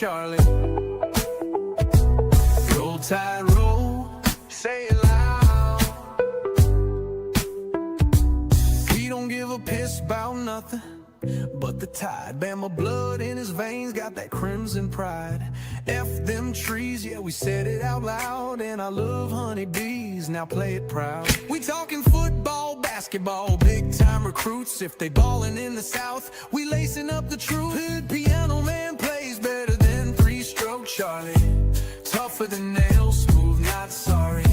Charlie. Roll Tide, roll, say it loud. We don't give a piss about nothing but the tide. Bama blood in his veins, got that crimson pride. F them trees, yeah, we said it out loud. And I love honeybees, now play it proud. We talking football, basketball, big time recruits. If they ballin' in the South, we lacing up the truth. Hood piano man plays better than three-stroke Charlie. Tougher than nails, smooth, not sorry.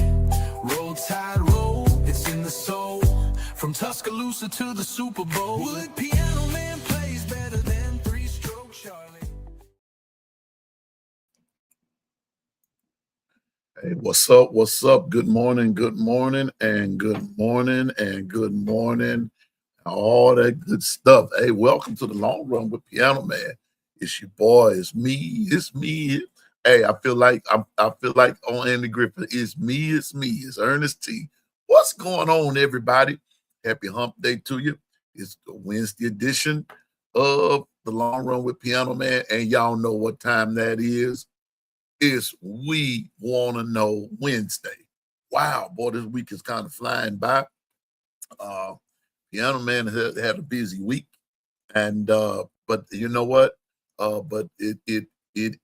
Roll Tide, roll, it's in the soul. From Tuscaloosa to the Super Bowl. Wood piano man plays better than three-stroke Charlie. Hey, what's up? What's up? Good morning, good morning, and good morning, and good morning. All that good stuff. Hey, welcome to the Long Run with Piano Man. It's your boy. It's me. It's me. Hey, I feel like on Andy Griffith. It's me. It's me. It's Ernest T. What's going on, everybody? Happy Hump Day to you. It's the Wednesday edition of the Long Run with Piano Man, and y'all know what time that is. It's We Want to Know Wednesday. Wow, boy, this week is kind of flying by. Piano Man had a busy week, and but you know what? But it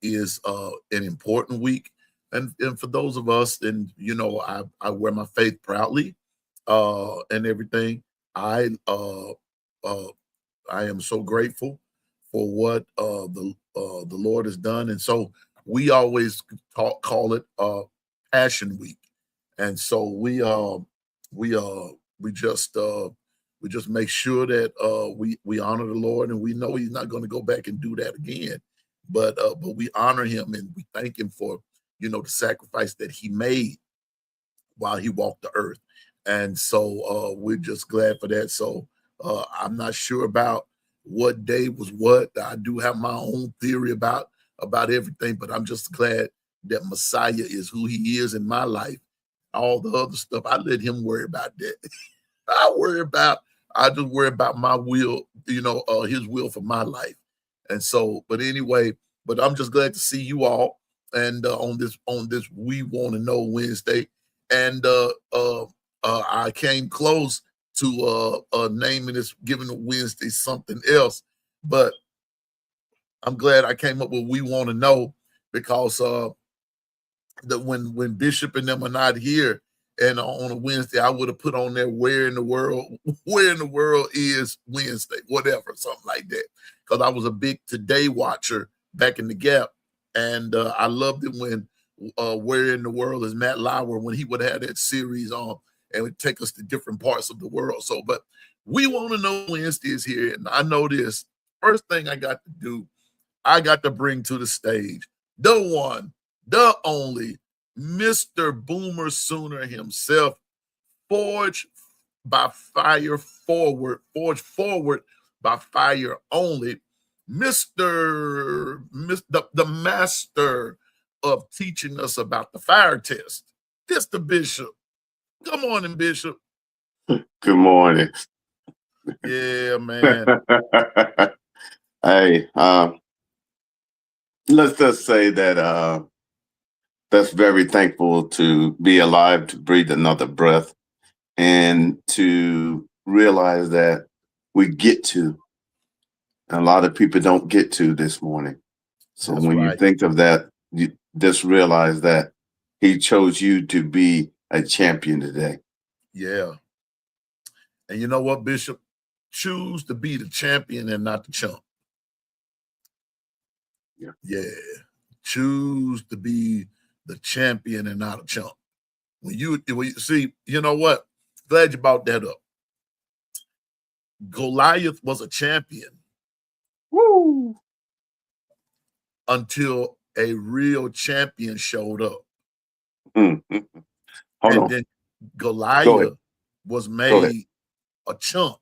is an important week, and for those of us, and you know, I wear my faith proudly, and everything. I am so grateful for what the Lord has done, and so we always call it Passion Week, and so we just make sure that we honor the Lord, and we know He's not going to go back and do that again, but we honor Him and we thank Him for the sacrifice that He made while He walked the earth, and so we're just glad for that. So I'm not sure about what day was what. I do have my own theory about everything, but I'm just glad that Messiah is who He is in my life. All the other stuff, I let Him worry about that. I just worry about my will, His will for my life. And so, but anyway, but I'm just glad to see you all, and on this We Want to Know Wednesday, and I came close to naming this, giving Wednesday something else, but I'm glad I came up with We Want to Know, because that when Bishop and them are not here, and on a Wednesday, I would have put on there where in the world is Wednesday, whatever, something like that. Because I was a big Today watcher back in the Gap, and I loved it when Where in the World is Matt Lauer, when he would have that series on and would take us to different parts of the world. So, but We Want to Know Wednesday is here, and I know this. First thing I got to do, I got to bring to the stage the one, the only, Mr. Boomer Sooner himself, forged forward by fire only, the master of teaching us about the fire test. This the Bishop. Good morning, Bishop. Good morning. Yeah, man. Hey, let's just say that that's very thankful to be alive, to breathe another breath, and to realize that we get to. A lot of people don't get to this morning. So That's when right. you think of that, you just realize that He chose you to be a champion today. Yeah. And you know what, Bishop? Choose to be the champion and not the chump. Yeah. Choose to be the champion and not a chump. When you see, you know what? Glad you brought that up. Goliath was a champion. Woo! Until a real champion showed up. Mm-hmm. Then Goliath was made a chump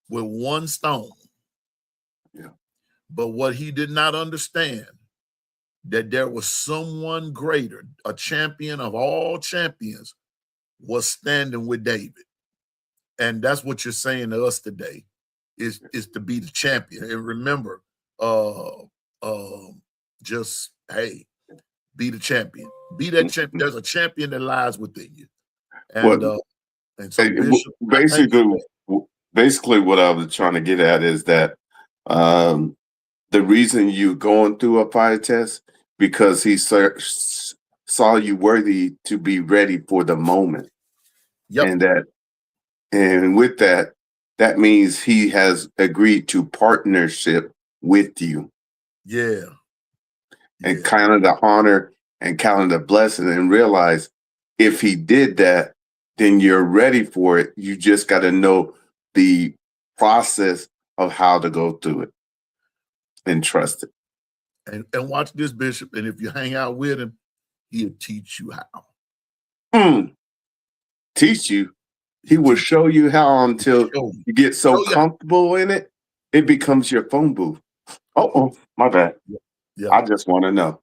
with one stone. Yeah. But what he did not understand, that there was someone greater, a champion of all champions, was standing with David. And that's what you're saying to us today, is to be the champion. And remember, just hey, be the champion. Be that champion. There's a champion that lies within you. What And so Bishop, I thank you basically, for that. basically what I was trying to get at is that um, the reason you going through a fire test because he saw you worthy to be ready for the moment, Yep. and with that, that means he has agreed to partnership with you, Yeah. and Yeah. kind of the honor and kind of the blessing, and realize if he did that, then you're ready for it. You just got to know the process of how to go through it and trust it. And watch this, Bishop. And if you hang out with him, he'll teach you how. Mm, teach you. He He'll will teach show you how until show you. you get so Show you. comfortable in it, it becomes your phone booth. Oh, my bad. Yeah. I just want to know.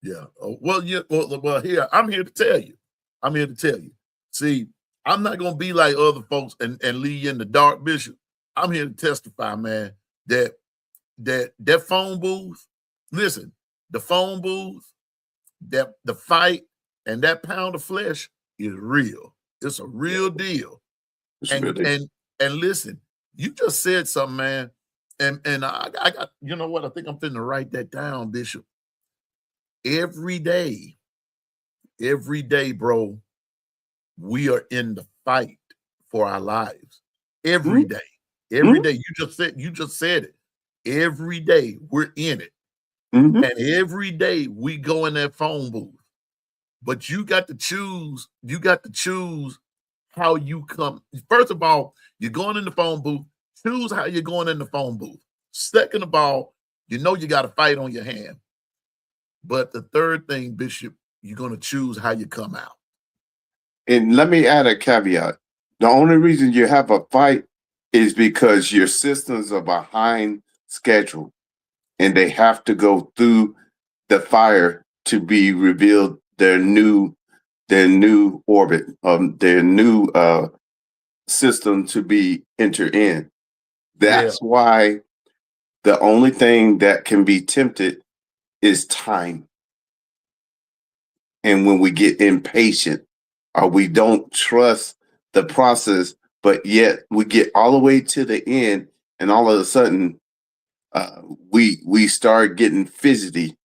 Yeah. Oh, well, yeah. Well, here I'm here to tell you. I'm here to tell you. See, I'm not gonna be like other folks and leave you in the dark, Bishop. I'm here to testify, man, that phone booth. Listen, the phone booth, that the fight, and that pound of flesh is real. It's a real deal. It's And really and listen, you just said something, man. And I got, you know what? I think I'm finna write that down, Bishop. Every day, bro, we are in the fight for our lives. Every mm, day. mm, Every day. You just said it. Every day we're in it. mhm. And every day we go in that phone booth. But you got to choose how you come. First of all, you're going in the phone booth. Choose how you're going in the phone booth. Second of all, you know you got a fight on your hand. But the third thing, Bishop, you're going to choose how you come out. And let me add a caveat. The only reason you have a fight is because your systems are behind schedule and they have to go through the fire to be revealed their new orbit, their new system to be entered in. Yeah, That's why the only thing that can be tempted is time. And when we get impatient or we don't trust the process, but yet we get all the way to the end, and all of a sudden we start getting fidgety.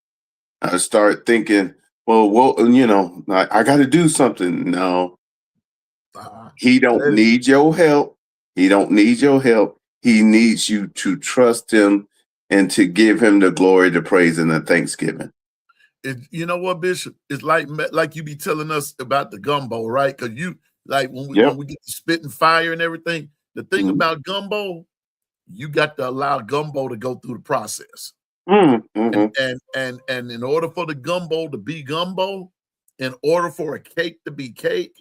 I start thinking, well, I got to do something. No, he don't let it. need your help. He don't need your help. He needs you to trust him and to give him the glory, the praise, and the thanksgiving. You know what, Bishop? It's like you be telling us about the gumbo, right? Because you like when Yep. we get to spitting fire and everything. The thing Mm-hmm. about gumbo, you got to allow gumbo to go through the process. Mm-hmm. And in order for the gumbo to be gumbo, in order for a cake to be cake,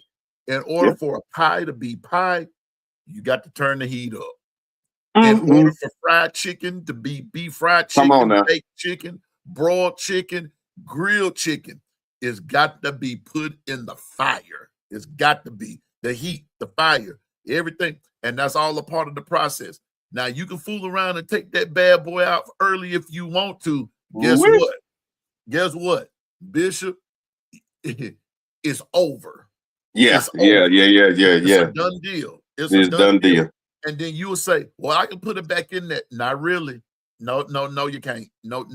in order Yep. for a pie to be pie, you got to turn the heat up. In Mm-hmm. order for fried chicken to be beef fried Come on chicken, now. baked chicken, broiled chicken, grilled chicken, it's got to be put in the fire. It's got to be the heat, the fire, everything. And that's all a part of the process. Now, you can fool around and take that bad boy out early if you want to. Guess Woo-wee. what? Guess what? Bishop, it's over. Yeah, It's yeah, over. yeah, yeah, yeah, It's a yeah. done deal. It's a It's done done deal. deal. And then you will say, well, I can put it back in there. Not really. No, you can't. No,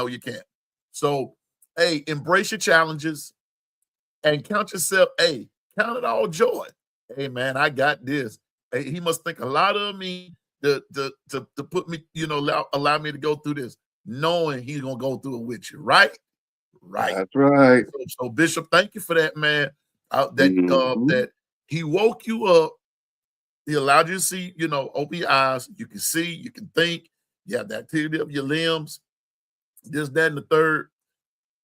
you can't. So, hey, embrace your challenges and count yourself. Hey, count it all joy. Hey, man, I got this. Hey, he must think a lot of me to put me, allow me to go through this, knowing he's gonna go through it with you, right? Right. That's right. So Bishop, thank you for that, man. Mm-hmm. That he woke you up. He allowed you to see, open your eyes. You can see, you can think. You have the activity of your limbs. This, that, and the third.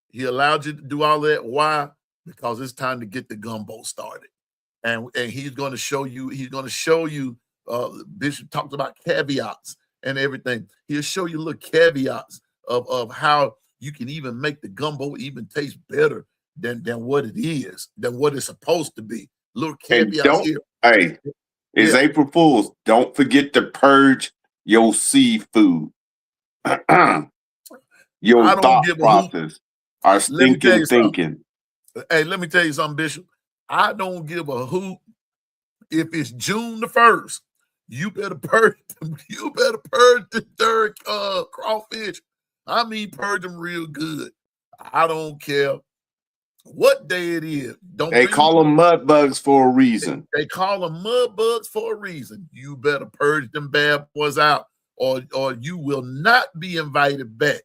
He allowed you to do all that. Why? Because it's time to get the gumbo started. And he's going to show you. He's going to show you. Bishop talked about caveats and everything. He'll show you little caveats of how you can even make the gumbo even taste better than what it is, than what it's supposed to be. Little And caveats here. hey, it's Yeah. April Fool's. Don't forget to purge your seafood. your I don't thought give a hoot. process, our Let me tell stinking you something. thinking. Hey, let me tell you something, Bishop. I don't give a hoot if it's June the 1st. You better purge them. You better purge the third crawfish. I mean, purge them real good. I don't care what day it is. Don't They bring call them mud bugs for a reason. They call them mud bugs for a reason. You better purge them bad boys out, or you will not be invited back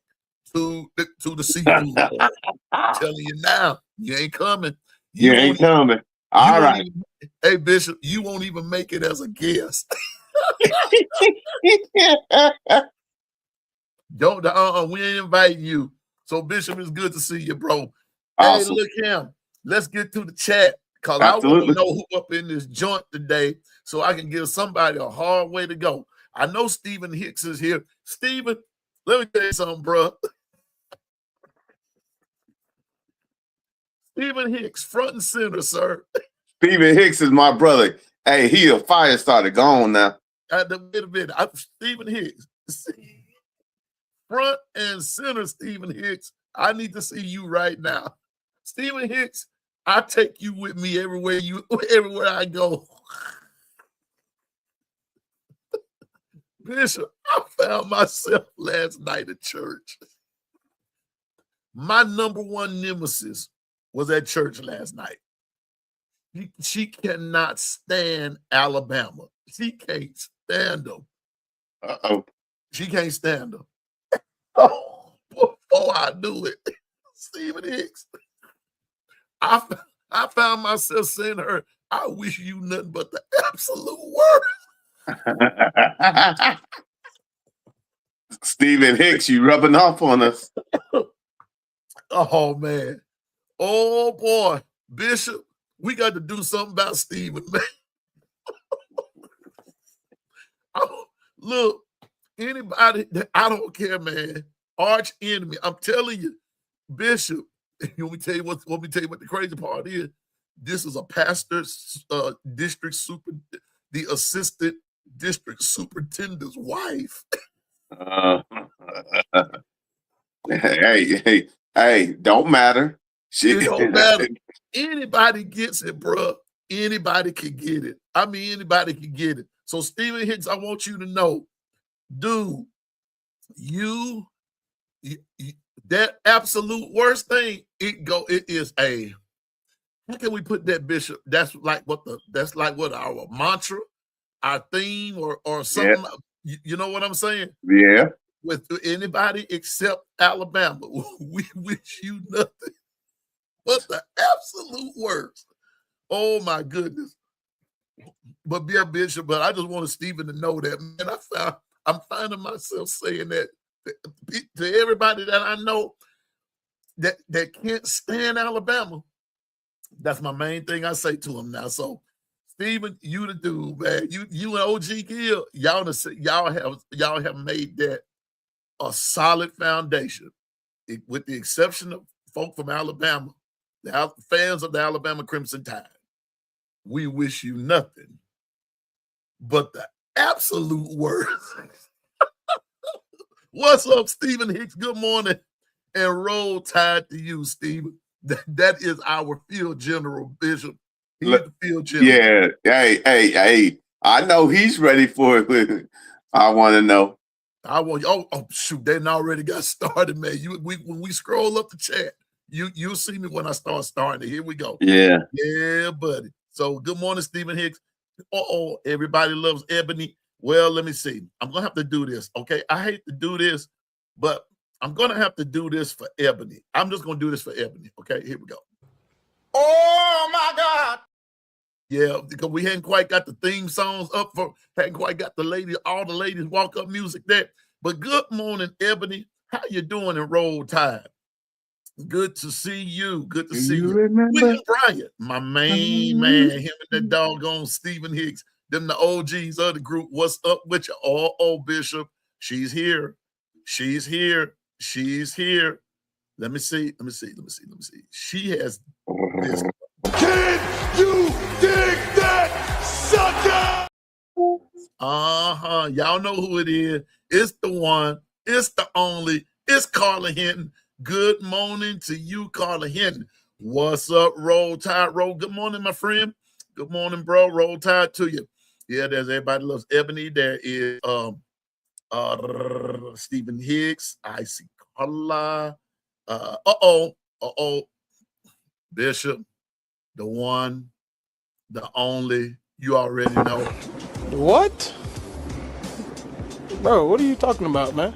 to the seafood. I'm telling you now, you ain't coming. You ain't coming. All right. Hey, Bishop, you won't even make it as a guest. Don't we ain't inviting you. So, Bishop, it's good to see you, bro. Awesome. Hey, look him. Let's get to the chat because I want to know who up in this joint today so I can give somebody a hard way to go. I know Stephen Hicks is here. Stephen, let me tell you something, bro. Stephen Hicks, front and center, sir. Stephen Hicks is my brother. Hey, he a fire starter. Gone now. Wait a minute. Stephen Hicks. Front and center, Stephen Hicks. I need to see you right now. Stephen Hicks, I take you with me everywhere I go. Bishop, I found myself last night at church. My number one nemesis was at church last night. She cannot stand Alabama. She can't stand them. Uh-oh. She can't stand them. Oh, before I knew it, Stephen Hicks, I found myself saying to her, I wish you nothing but the absolute worst. Stephen Hicks, you rubbing off on us. Oh, man. Oh, boy. Bishop, we got to do something about Stephen, man. Look, anybody, I don't care, man. Arch enemy. I'm telling you, Bishop, let me tell you what the crazy part is. This is a pastor's the assistant district superintendent's wife. Hey, don't matter. It don't matter. Anybody gets it, bro. Anybody can get it. I mean, anybody can get it. So, Stephen Hicks, I want you to know, dude, you that absolute worst thing, it is how can we put that, Bishop? That's like what our mantra, our theme, or something. Yeah. You know what I'm saying? Yeah. With anybody except Alabama, we wish you nothing but the absolute worst. Oh my goodness. But yeah, Bishop, but I just wanted Stephen to know that, man. I'm finding myself saying that to everybody that I know that can't stand Alabama. That's my main thing I say to him now. So, Stephen, you the dude, man. You and OG Gill, y'all have made that a solid foundation. With the exception of folk from Alabama, the fans of the Alabama Crimson Tide. We wish you nothing but the absolute worst. What's up, Stephen Hicks? Good morning and roll tide to you, Stephen. That is our field general, Bishop. He's the field general. Yeah. Hey. I know he's ready for it. I want to know. Oh, shoot. They already got started, man. When we scroll up the chat, you'll see me when I start starting. Here we go. Yeah. Yeah, buddy. So good morning, Stephen Hicks. Everybody loves Ebony. Well, let me see. I'm going to have to do this, okay? I hate to do this, but I'm going to have to do this for Ebony. I'm just going to do this for Ebony, okay? Here we go. Oh, my God. Yeah, because we hadn't quite got the theme songs up hadn't quite got all the ladies walk up music there. But good morning, Ebony. How you doing in Roll Tide? Good to see you. Good to see you. William Bryant, my main man, him and that doggone Stephen Hicks, them the OGs of the group. What's up with you? Oh, Bishop. She's here. She's here. She's here. Let me see. She has this. Can you dig that, sucker? Y'all know who it is. It's the one. It's the only. It's Carla Hinton. Good morning to you, Carla Hinton. What's up, Roll Tide? Good morning, my friend. Good morning, bro. Roll Tide to you. Yeah, there's everybody loves Ebony. There is Stephen Hicks. I see Carla. Bishop, the one, the only. You already know. What? Bro, what are you talking about, man?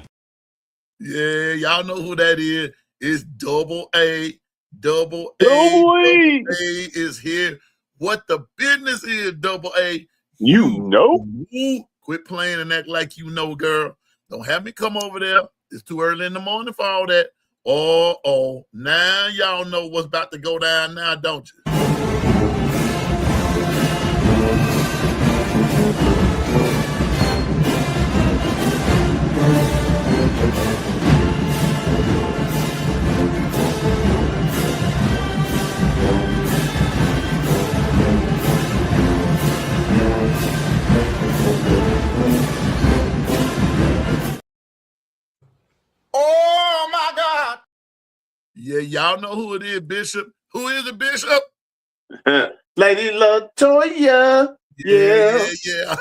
Yeah, y'all know who that is. It's Double A. Double A. Double A. Double A is here. What the business is, Double A? You know. Quit playing and act like you know, girl. Don't have me come over there. It's too early in the morning for all that. Oh, now y'all know what's about to go down now, don't you? Oh my God. Yeah, y'all know who it is, Bishop. Who is it, Bishop? Lady Latoya. Yeah.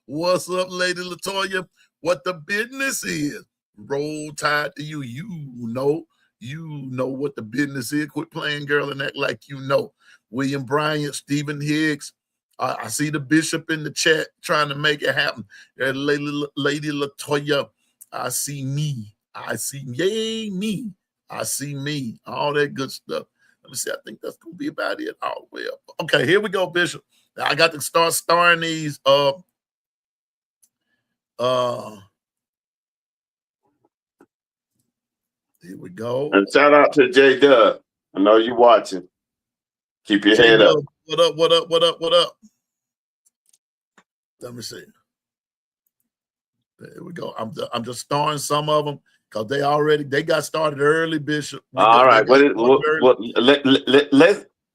What's up, Lady Latoya? What the business is? Roll Tide to you. You know what the business is. Quit playing, girl, and act like you know. William Bryant, Stephen Hicks. I see the Bishop in the chat trying to make it happen. Lady Latoya. I see me. I see me. I see me. All that good stuff. Let me see. I think that's gonna be about it all the way up. Okay, here we go, Bishop. Now I got to start starring these. Here we go. And shout out to J Dub. I know you watching. Keep your head up. What up? Let me see. There we go. I'm just starring some of them because they got started early, Bishop. All right.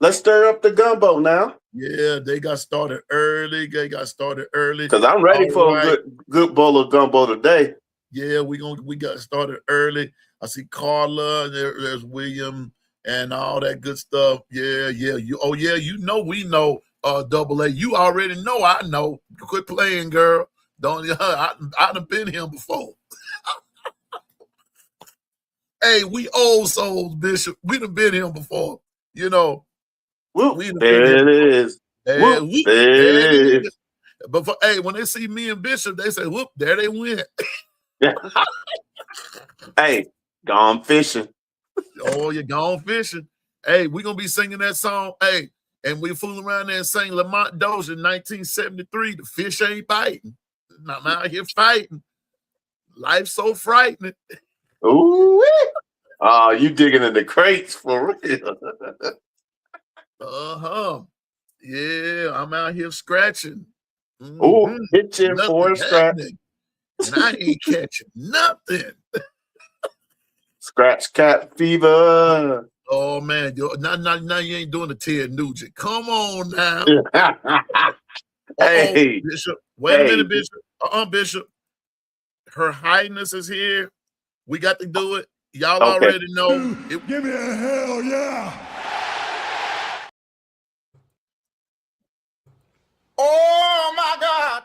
Let's stir up the gumbo now. Yeah, they got started early. Because I'm ready for a good bowl of gumbo today. Yeah, we got started early. I see Carla, there's William and all that good stuff. Yeah. You know we know Double A. You already know I know. Quit playing, girl. Don't I've been here before. Hey, we old souls, Bishop. We done been here before. You know. There it is. There it is. But when they see me and Bishop, they say, whoop, there they went. Hey, gone fishing. Oh, you're gone fishing. Hey, we're going to be singing that song. Hey, and we fool around there and sing Lamont Dozier in 1973. The fish ain't biting. I'm out here fighting. Life's so frightening. Ooh, you digging in the crates for real. Yeah, I'm out here scratching. Oh, pitching for a scratch. And I ain't catching nothing. Scratch cat fever. Oh man, now you ain't doing the Ted Nugent. Come on now. Hey, Bishop. Wait a minute, Bishop. Bishop. Her Highness is here. We got to do it. Y'all already know. Give me a hell yeah. Oh my God.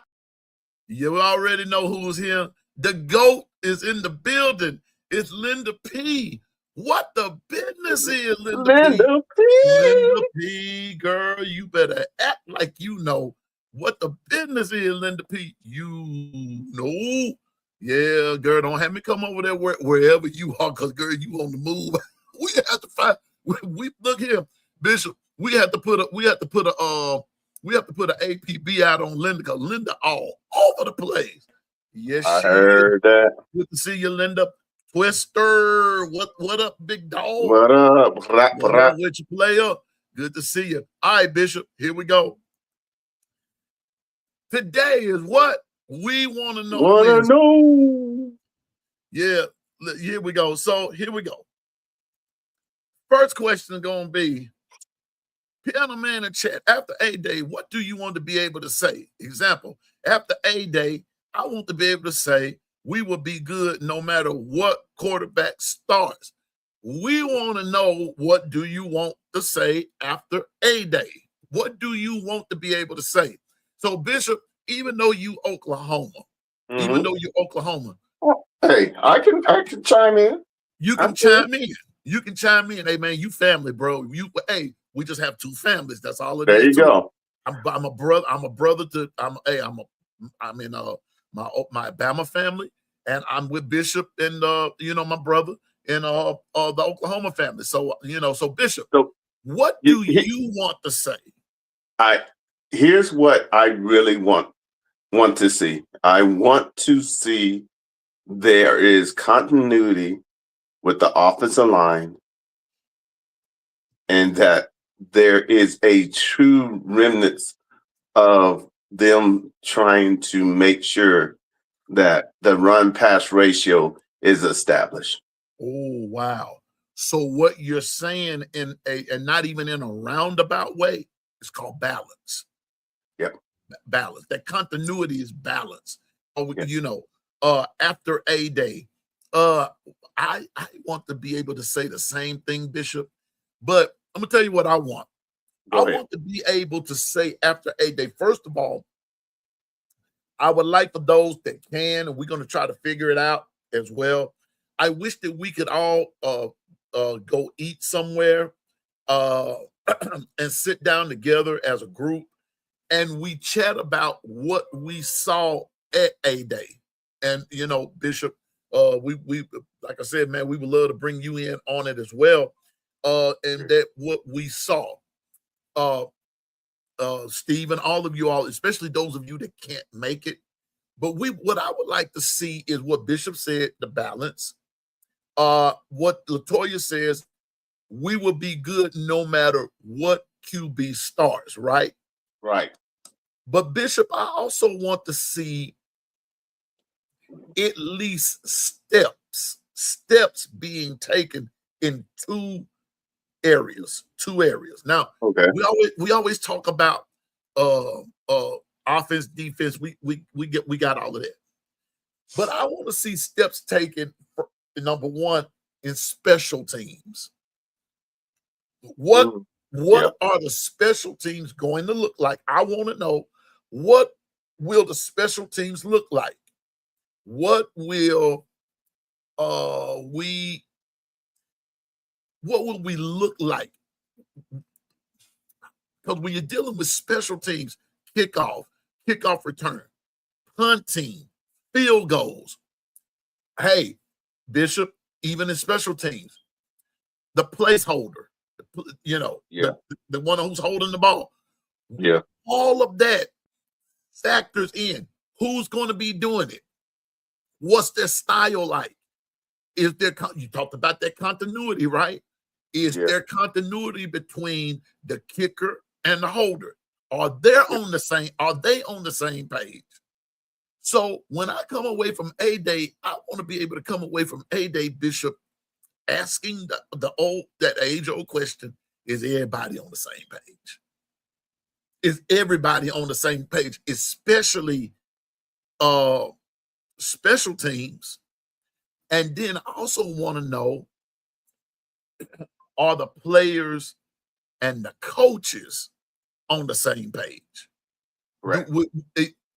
You already know who's here. The GOAT is in the building. It's Linda P. What the business is, Linda P? Linda P, girl, you better act like you know what the business is, Linda P. You know. Yeah, girl, don't have me come over there wherever you are, because, girl, you on the move. We have to find. We look here, Bishop. We have to put an APB out on Linda, because Linda all over the place. Yes, I heard that. Good to see you, Linda. Twister, what up, big dog? What up? What up with you, player? Good to see you. All right, Bishop, here we go. Today is what we want to know. Yeah, here we go. So here we go. First question is going to be, Piano Man in chat, after A-Day, what do you want to be able to say? Example, after A-Day, I want to be able to say, we will be good no matter what quarterback starts. We want to know, what do you want to say after a day? What do you want to be able to say? So, Bishop, even though you Oklahoma, Mm-hmm. Hey, I can chime in. you can chime in. You can chime in. Hey, man, you family, bro. Hey, we just have two families. That's all it is. There you go. I'm a brother. I'm a brother to. I'm in my Bama family, and I'm with Bishop and my brother in the Oklahoma family. So so Bishop, So what do you want to say? Here's what I really want to see. I want to see there is continuity with the offensive line, and that there is a true remnant of them trying to make sure that the run pass ratio is established. Oh, wow. So what you're saying and not even in a roundabout way, it's called balance. Yep. Balance. That continuity is balance. Yes. After a day, I want to be able to say the same thing, Bishop, but I'm gonna tell you what I want. Go ahead. Want to be able to say after a day, first of all, I would like for those that can, and we're going to try to figure it out as well. I wish that we could all go eat somewhere and sit down together as a group, and we chat about what we saw at a day. And Bishop, we like I said, man, we would love to bring you in on it as well. And that what we saw. Steve and all of you all, especially those of you that can't make it. But what I would like to see is what Bishop said, the balance. What Latoya says, we will be good no matter what QB starts, right? Right. But Bishop, I also want to see at least steps being taken in two areas. Now, okay, we always talk about offense, defense. We got all of that, but I want to see steps taken for number one in special teams. What are the special teams going to look like? I want to know, what will the special teams look like? What will we look like? Because when you're dealing with special teams, kickoff return, punting, field goals. Hey, Bishop, even in special teams, the placeholder, the one who's holding the ball. Yeah. All of that factors in. Who's going to be doing it? What's their style like? You talked about that continuity, right? Is there continuity between the kicker and the holder? Are they on the same page? So when I come away from a day, I want to be able to come away from a day, Bishop, asking that age-old question: is everybody on the same page? Is everybody on the same page, especially special teams? And then I also want to know, are the players and the coaches on the same page? Right.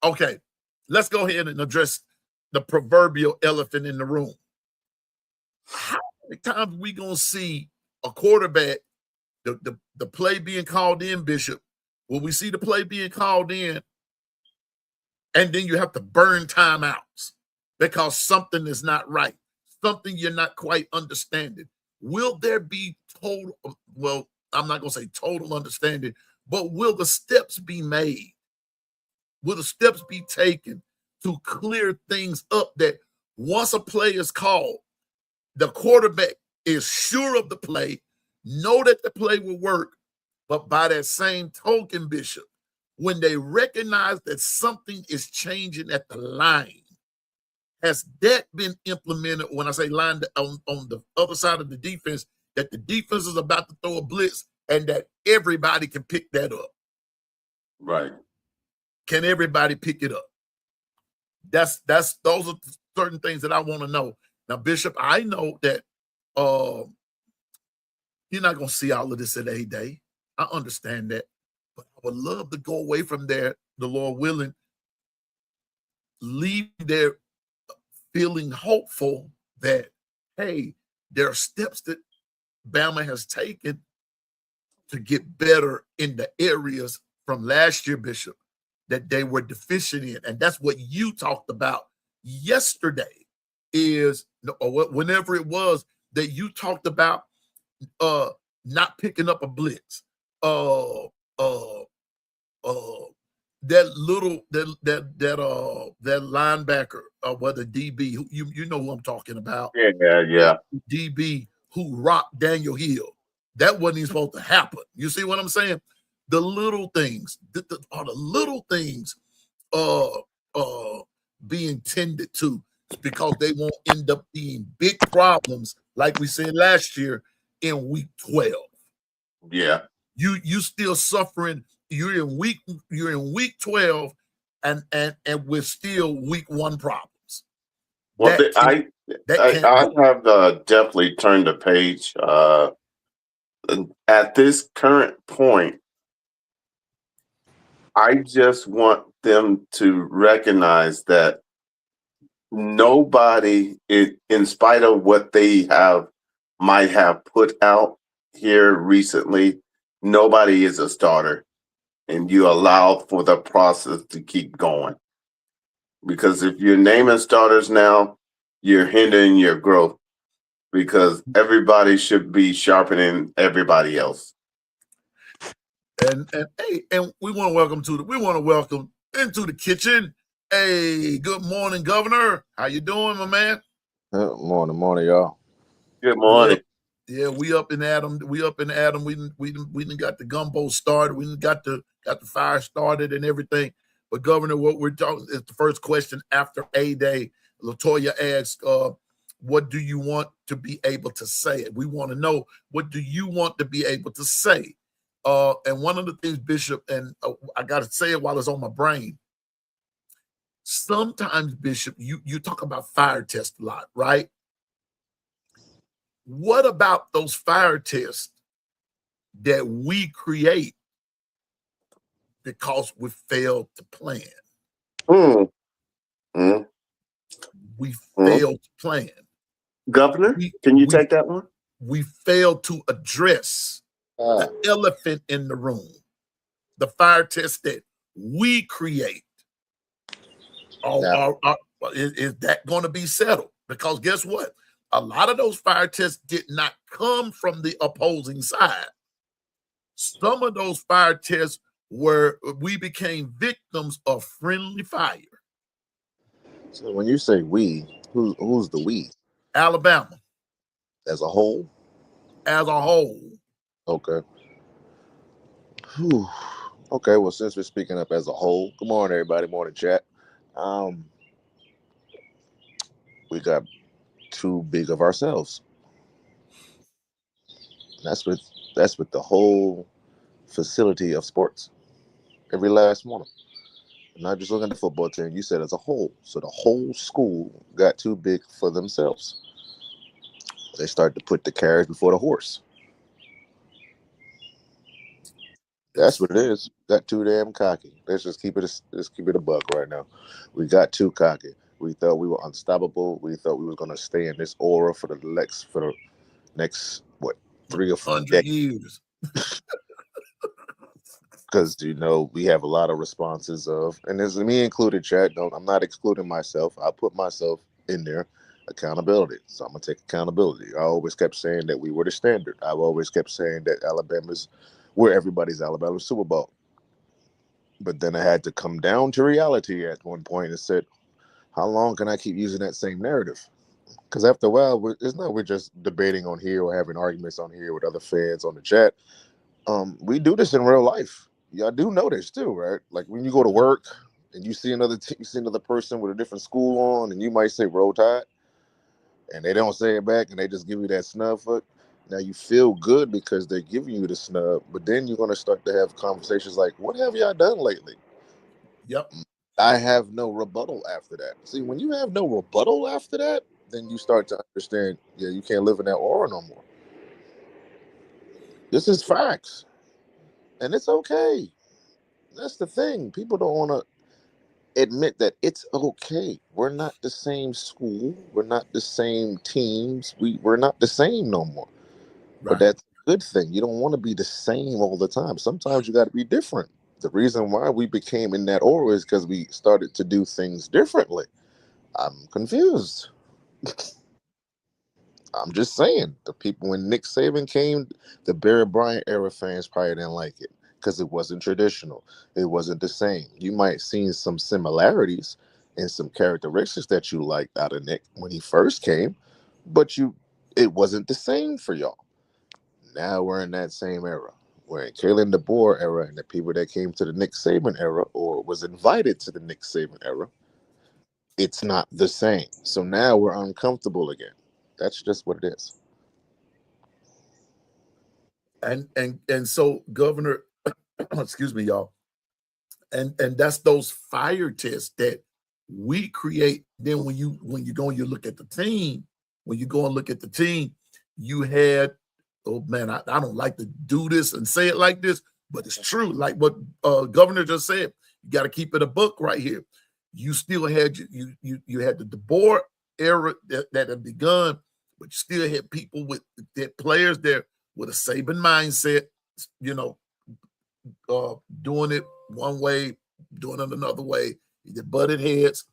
Okay, let's go ahead and address the proverbial elephant in the room. How many times are we going to see a quarterback, the play being called in, Bishop? Will we see the play being called in, and then you have to burn timeouts because something is not right, something you're not quite understanding? Will there be total, well, I'm not going to say total understanding, but will the steps be made? Will the steps be taken to clear things up, that once a play is called, the quarterback is sure of the play, know that the play will work, but by that same token, Bishop, when they recognize that something is changing at the line, has that been implemented? When I say line, on the other side of the defense, that the defense is about to throw a blitz and that everybody can pick that up. Right. Can everybody pick it up? Those are certain things that I want to know. Now, Bishop, I know that you're not going to see all of this at A-Day. I understand that. But I would love to go away from there, the Lord willing, leave there feeling hopeful that, hey, there are steps that Bama has taken to get better in the areas from last year, Bishop, that they were deficient in. And that's what you talked about yesterday, is or whenever it was that you talked about not picking up a blitz, that linebacker, the DB, who you know who I'm talking about. Yeah. DB who rocked Daniel Hill. That wasn't even supposed to happen. You see what I'm saying? The little things are the little things being tended to, because they won't end up being big problems like we said last year in week 12. Yeah. You still suffering. You're in week 12 and we're still week 1 problems. Well, I have definitely turned the page. At this current point, I just want them to recognize that nobody, in spite of what they might have put out here recently, nobody is a starter, and you allow for the process to keep going. Because if you're naming starters now, you're hindering your growth, because everybody should be sharpening everybody else. And we want to welcome into the kitchen. Hey, good morning, Governor. How you doing, my man? Morning, y'all. Good morning. Yeah, we up in Adam. We done got the gumbo started. We done got the fire started and everything. But Governor, what we're talking is the first question after A-Day. LaToya asked, what do you want to be able to say? We want to know, what do you want to be able to say? And one of the things, Bishop, and I got to say it while it's on my brain. Sometimes, Bishop, you talk about fire tests a lot, right? What about those fire tests that we create because we failed to plan? We failed to plan. Governor, can you take that one? We failed to address the elephant in the room, the fire test that we create. Is that going to be settled? Because guess what? A lot of those fire tests did not come from the opposing side. Some of those fire tests we became victims of friendly fire. So when you say we, who's the we? Alabama. As a whole? As a whole. Okay. Whew. Okay, well, since we're speaking up as a whole, good morning, everybody. Morning, chat. We got too big of ourselves. That's with the whole facility of sports. Every last one of them. Not just looking at the football team, you said as a whole. So the whole school got too big for themselves. They started to put the carriage before the horse. That's what it is. Got too damn cocky. Let's keep it a buck right now. We got too cocky. We thought we were unstoppable. We thought we were gonna stay in this aura for the next 3 or 4 years. Because we have a lot of responses and there's me included, chat. I'm not excluding myself. I put myself in there. Accountability. So I'm gonna take accountability. I always kept saying that we were the standard. I've always kept saying that we're everybody's Alabama Super Bowl. But then I had to come down to reality at one point and said, how long can I keep using that same narrative? Because after a while, we're just debating on here or having arguments on here with other fans on the chat. We do this in real life. Y'all do know this too, right? Like when you go to work and you see another person with a different school on, and you might say Roll Tide, and they don't say it back, and they just give you that snub foot. Now you feel good because they're giving you the snub, but then you're going to start to have conversations like, what have y'all done lately? Yep. I have no rebuttal after that. See, when you have no rebuttal after that, then you start to understand, yeah, you can't live in that aura no more. This is facts. And it's okay. That's the thing. People don't want to admit that it's okay. We're not the same school. We're not the same teams. We're not the same no more. But Right. that's a good thing. You don't want to be the same all the time. Sometimes you got to be different. The reason why we became in that aura is because we started to do things differently. I'm confused. I'm just saying, the people when Nick Saban came, the Barry Bryant era fans probably didn't like it because it wasn't traditional. It wasn't the same. You might seen some similarities and some characteristics that you liked out of Nick when he first came, but it wasn't the same for y'all. Now we're in that same era. We're in Kalen DeBoer era, and the people that came to the Nick Saban era or was invited to the Nick Saban era, it's not the same. So now we're uncomfortable again. That's just what it is. And so, Governor, excuse me, y'all. And that's those fire tests that we create. Then when you go and you look at the team, when you go and look at the team, you had, oh man, I don't like to do this and say it like this, but it's true. Like what Governor just said, you got to keep it a book right here. You still had you had the DeBoer era that had begun, but you still had people with that players there with a Saban mindset, you know, doing it one way, doing it another way. They butted heads.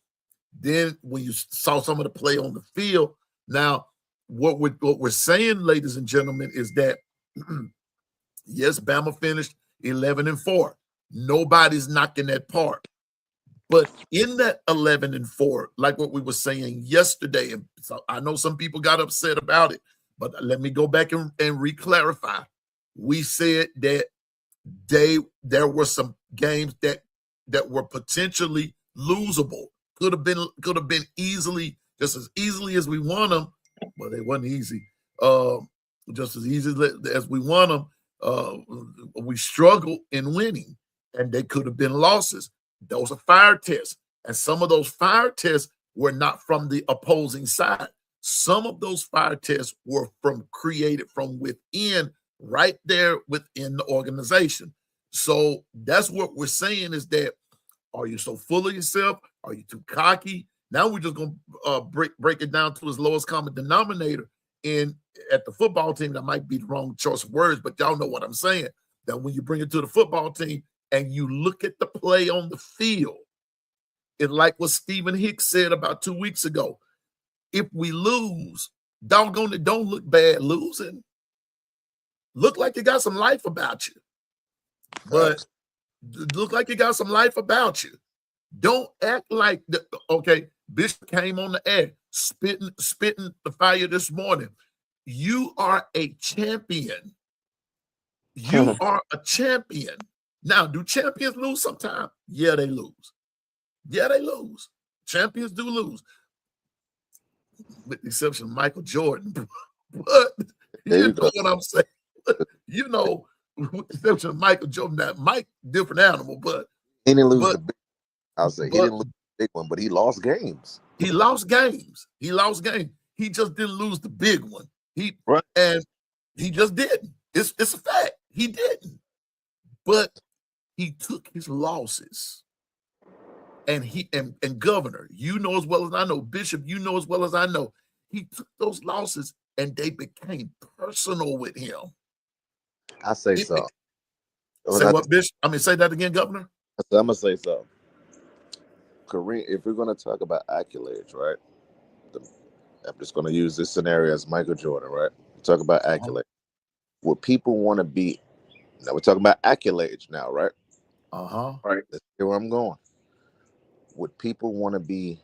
Then when you saw some of the play on the field, now what we're saying, ladies and gentlemen, is that yes, Bama finished 11-4. Nobody's knocking that part. But in that 11-4, like what we were saying yesterday, and so I know some people got upset about it, but let me go back and re-clarify. We said that there were some games that were potentially losable. Could have been easily, just as easily as we won them, but they wasn't easy. Just as easy as we won them, we struggled in winning, and they could have been losses. Those are fire tests, and some of those fire tests were not from the opposing side. Some of those fire tests were created from within, right there within the organization. So that's what we're saying is that, are you so full of yourself? Are you too cocky? Now we're just going to break it down to its lowest common denominator. And at the football team, that might be the wrong choice of words, but y'all know what I'm saying. That when you bring it to the football team and you look at the play on the field, it's like what Stephen Hicks said about 2 weeks ago. If we lose, doggone it, don't look bad losing. Look like you got some life about you. But look like you got some life about you. Don't act like okay. Bishop came on the air, spitting the fire this morning. You are a champion. You are a champion. Now, do champions lose sometimes? Yeah, they lose. Yeah, they lose. Champions do lose, with the exception of Michael Jordan. But you know what I'm saying. You know, with the exception of Michael Jordan, that Mike different animal, but he didn't lose the big. I'll say he didn't lose the big one, but he lost games. He lost games. He lost games. He just didn't lose the big one. And he just didn't. It's a fact. He didn't. But he took his losses. And and Governor, you know as well as I know, Bishop, you know as well as I know, he took those losses and they became personal with him. I say so. Say what, Bishop? Say that again, Governor. I'm gonna say so. Kareem, if we're gonna talk about accolades, right? I'm just gonna use this scenario as Michael Jordan, right? Talk about accolades. What people want to be. Now we're talking about accolades now, right? Right. Let's see where I'm going. Would people want to be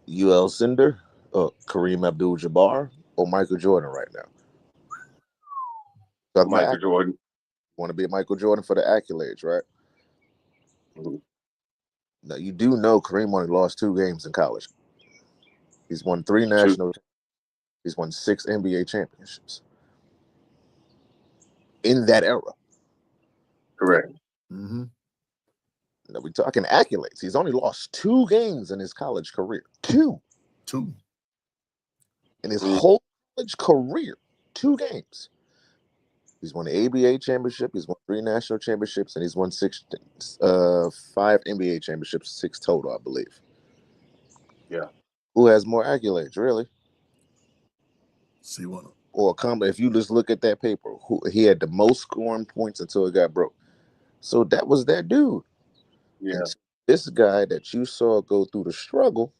UL Cinder, Kareem Abdul-Jabbar, or Michael Jordan right now? Michael Jordan. Want to be Michael Jordan for the accolades, right? Mm-hmm. Now you do know Kareem only lost 2 games in college. He's won 3 national. He's won 6 NBA championships in that era. Correct. Mm-hmm. Now we're talking accolades. He's only lost 2 games in his college career. 2 in his whole college career. 2 games. He's won the ABA championship. He's won 3 national championships, and he's won 5 NBA championships, 6 total, I believe. Yeah. Who has more accolades, really? See one. Or if you just look at that paper, he had the most scoring points until it got broke. So that was that dude. Yeah. And this guy that you saw go through the struggle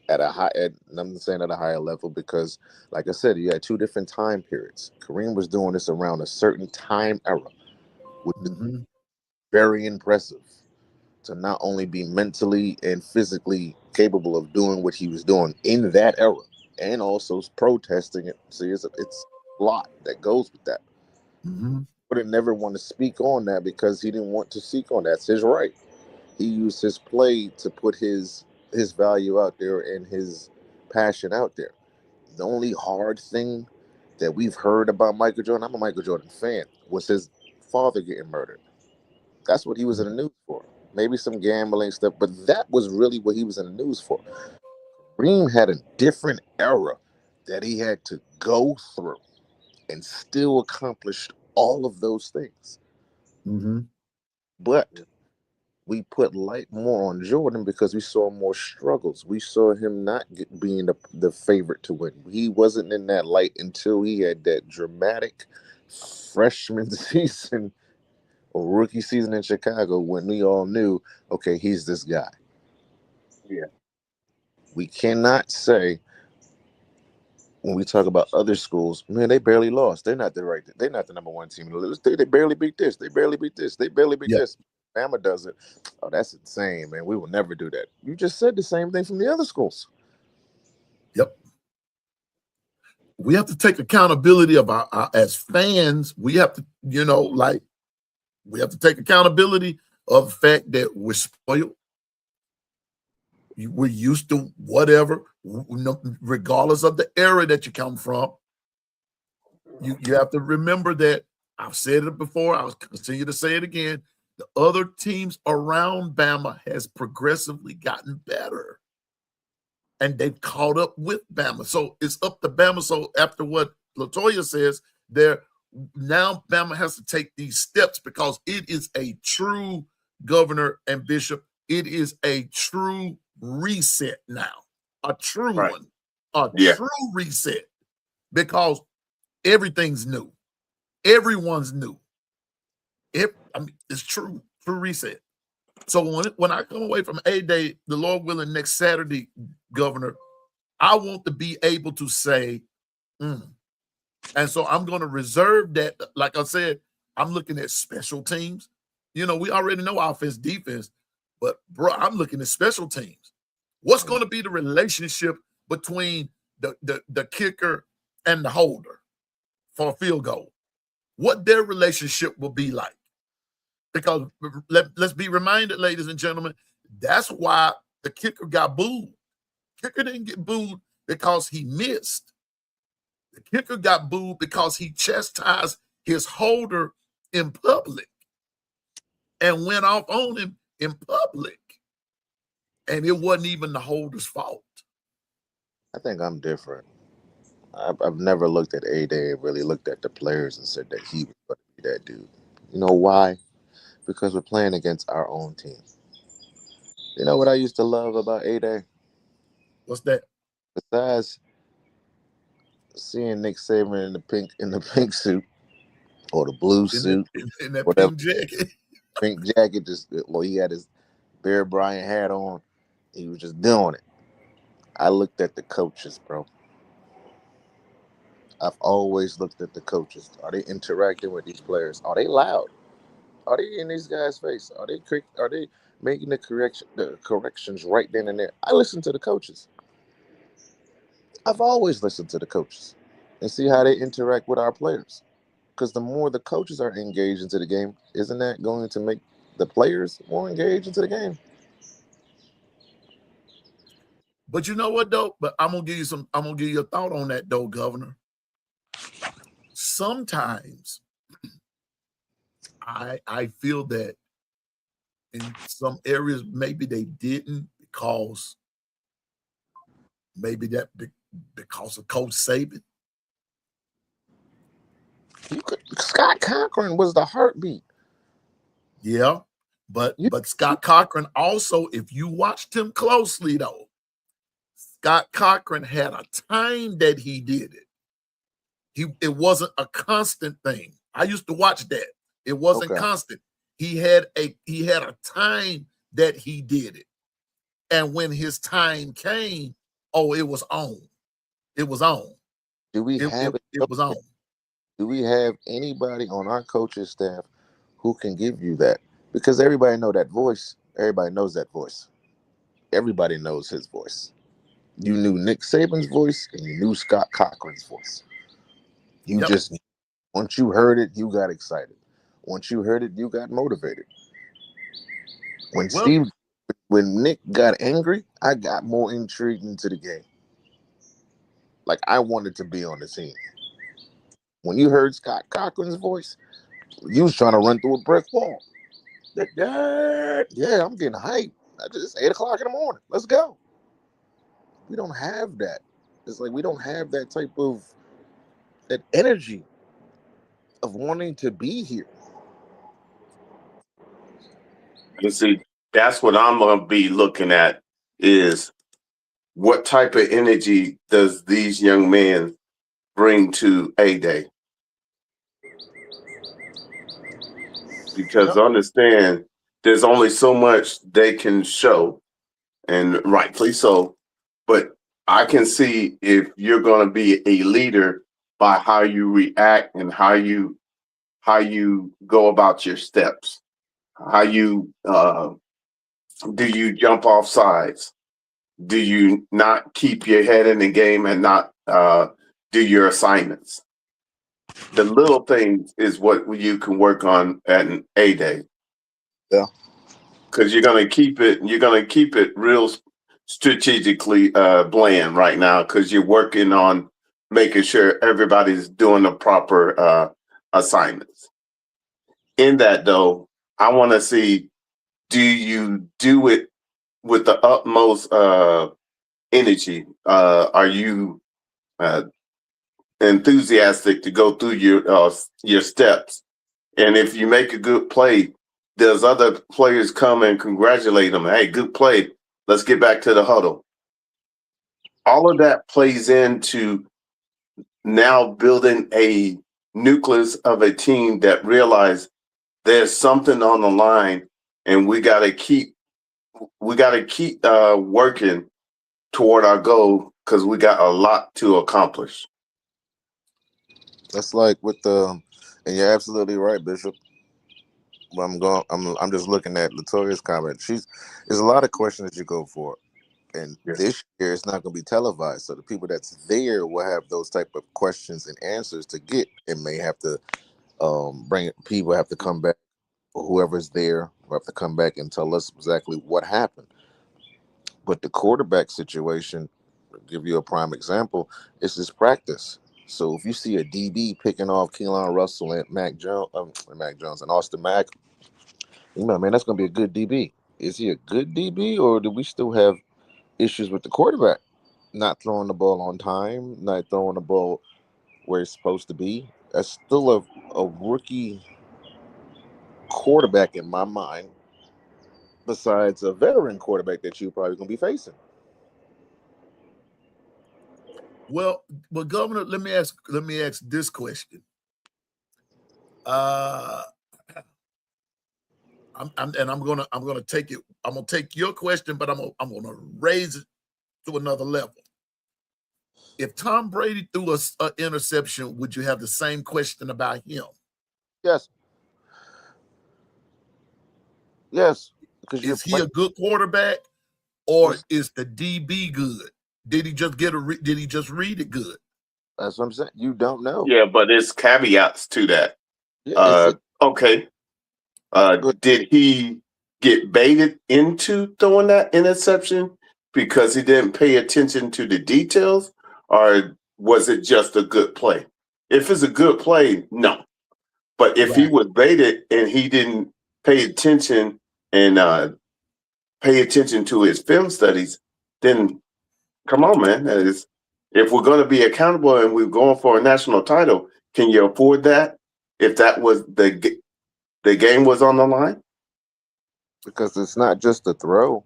at a high, I'm saying at a higher level because, like I said, you had 2 different time periods. Kareem was doing this around a certain time era, which is very impressive to not only be mentally and physically capable of doing what he was doing in that era, and also protesting it. See, it's a lot that goes with that. But he never want to speak on that because he didn't want to speak on that. It's his right. He used his play to put his value out there and his passion out there. The only hard thing that we've heard about Michael Jordan, I'm a Michael Jordan fan, was his father getting murdered. That's what he was in the news for. Maybe some gambling stuff, but that was really what he was in the news for. Kareem had a different era that he had to go through and still accomplished all of those things. But we put light more on Jordan because we saw more struggles. We saw him not being the favorite to win. He wasn't in that light until he had that dramatic freshman season or rookie season in Chicago when we all knew, okay, he's this guy. Yeah. We cannot say when we talk about other schools, man, they barely lost. They're not they're not the number 1 team in the list. They barely beat this. They barely beat this. They barely beat this. Bama does it. Oh, that's insane, man. We will never do that. You just said the same thing from the other schools. Yep. We have to take accountability of our as fans. We have to, we have to take accountability of the fact that we're spoiled. We're used to whatever, regardless of the era that you come from. You have to remember that. I've said it before. I'll continue to say it again. The other teams around Bama has progressively gotten better, and they've caught up with Bama. So it's up to Bama. So after what LaToya says, now Bama has to take these steps because it is a true governor and bishop. It is a true reset now, a true one, true reset, because everything's new. Everyone's new. It's true reset. So when I come away from A-Day, the Lord willing, next Saturday, Governor, I want to be able to say, and so I'm going to reserve that. Like I said, I'm looking at special teams. We already know offense, defense, but bro, I'm looking at special teams. What's going to be the relationship between the kicker and the holder for a field goal? What their relationship will be like? Because let's be reminded, ladies and gentlemen, that's why the kicker got booed. Kicker didn't get booed because he missed. The kicker got booed because he chastised his holder in public and went off on him in public. And it wasn't even the holder's fault. I think I'm different. I've never looked at A-Day and really looked at the players and said that he was going to be that dude. You know why? Because we're playing against our own team. You know what I used to love about A-Day? What's that? Besides seeing Nick Saban in the pink suit or the blue suit, in that whatever, pink jacket, he had his Bear Bryant hat on. He was just doing it. I looked at the coaches, bro. I've always looked at the coaches. Are they interacting with these players? Are they loud? Are they in these guys' face? Are they making the corrections right then and there? I listen to the coaches. I've always listened to the coaches and see how they interact with our players. Because the more the coaches are engaged into the game, isn't that going to make the players more engaged into the game? But you know what though? But I'm gonna give you a thought on that though, Governor. Sometimes I feel that in some areas maybe they didn't because maybe because of Coach Saban. Scott Cochran was the heartbeat. Yeah, but Scott Cochran also, if you watched him closely though, Scott Cochran had a time that he did it. It wasn't a constant thing. I used to watch that. It wasn't constant. He had a time that he did it. And when his time came, oh, it was on. It was on. Do we it was on. Do we have anybody on our coaching staff who can give you that? Because everybody know that voice. Everybody knows that voice. Everybody knows his voice. You knew Nick Saban's voice and you knew Scott Cochran's voice. You just, once you heard it, you got excited. Once you heard it, you got motivated. When Nick got angry, I got more intrigued into the game. Like I wanted to be on the team. When you heard Scott Cochran's voice, you was trying to run through a brick wall. Yeah, I'm getting hyped. It's 8:00 in the morning. Let's go. We don't have that. It's like we don't have that type of that energy of wanting to be here. You see, that's what I'm going to be looking at is what type of energy does these young men bring to A-Day? Because understand, there's only so much they can show, and rightfully so. But I can see if you're going to be a leader by how you react and how you go about your steps. How you do you jump off sides? Do you not keep your head in the game and not do your assignments? The little things is what you can work on at an A-Day. Yeah. Because you're gonna keep it real strategically bland right now because you're working on making sure everybody's doing the proper assignments. In that though, I want to see, do you do it with the utmost energy? Are you enthusiastic to go through your steps? And if you make a good play, does other players come and congratulate them? Hey, good play. Let's get back to the huddle. All of that plays into now building a nucleus of a team that realize there's something on the line, and we got to keep working toward our goal because we got a lot to accomplish. That's like with and you're absolutely right, Bishop. I'm just looking at Latoya's comment. There's a lot of questions that you go for. And this year it's not going to be televised. So the people that's there will have those type of questions and answers to get, and may have to people have to come back, or whoever's there will have to come back and tell us exactly what happened. But the quarterback situation, I'll give you a prime example, is this practice. So if you see a DB picking off Keelan Russell and Mac Jones and Austin Mack, you know, man, that's going to be a good DB. Is he a good DB, or do we still have issues with the quarterback not throwing the ball on time, not throwing the ball where it's supposed to be? That's still a rookie quarterback in my mind, besides a veteran quarterback that you're probably going to be facing. Well, Governor, let me ask this question. I'm gonna take it. I'm gonna take your question, but I'm gonna raise it to another level. If Tom Brady threw an interception, would you have the same question about him? Yes. Is he a good quarterback, or is the DB good? Did he just did he just read it good? That's what I'm saying. You don't know. Yeah, but there's caveats to that. Okay. Did he get baited into throwing that interception because he didn't pay attention to the details, or was it just a good play? If it's a good play, no. But if he was baited and he didn't pay attention and pay attention to his film studies, then come on, man. If we're going to be accountable and we're going for a national title, can you afford that? If that was the game was on the line? Because it's not just a throw.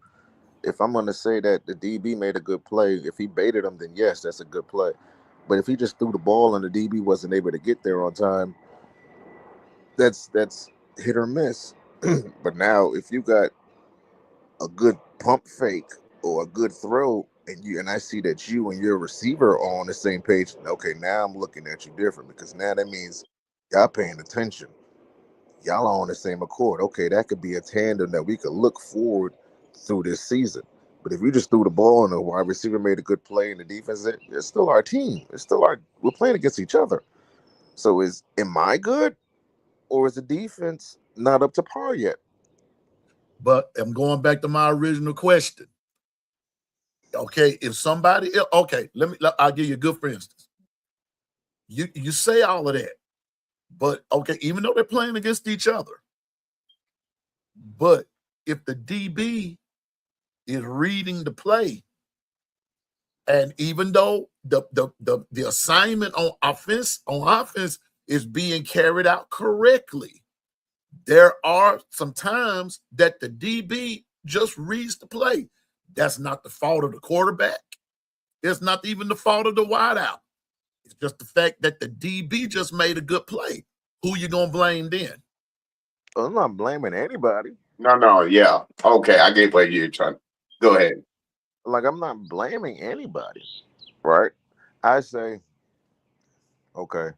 If I'm going to say that the DB made a good play, if he baited him, then yes, that's a good play. But if he just threw the ball and the DB wasn't able to get there on time, that's hit or miss. But now, if you got a good pump fake or a good throw, and I see that you and your receiver are on the same page, okay, now I'm looking at you different, because now that means y'all paying attention. Y'all are on the same accord. Okay, that could be a tandem that we could look forward through this season. But if you just threw the ball and the wide receiver made a good play and the defense, it's still our team. We're playing against each other. So am I good, or is the defense not up to par yet? But I'm going back to my original question. Okay, if somebody, okay, I'll give you a good for instance. You say all of that, but okay, even though they're playing against each other, but if the DB is reading the play, and even though the assignment on offense is being carried out correctly, there are some times that the DB just reads the play. That's not the fault of the quarterback. It's not even the fault of the wideout. It's just the fact that the DB just made a good play. Who you gonna blame then? I'm not blaming anybody. No, yeah. Okay, I get what you're trying. Go ahead. Like, I'm not blaming anybody, right? I say, okay,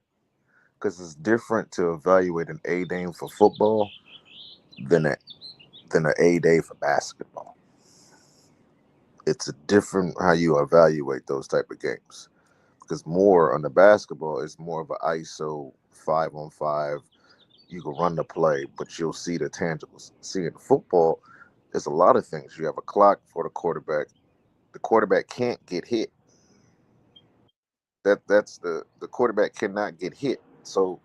because it's different to evaluate an A game for football than an A day for basketball. It's a different how you evaluate those type of games, because more on the basketball is more of an ISO 5-on-5. You can run the play, but you'll see the tangibles. See, in football, there's a lot of things. You have a clock for the quarterback. The quarterback can't get hit. That's the quarterback cannot get hit. So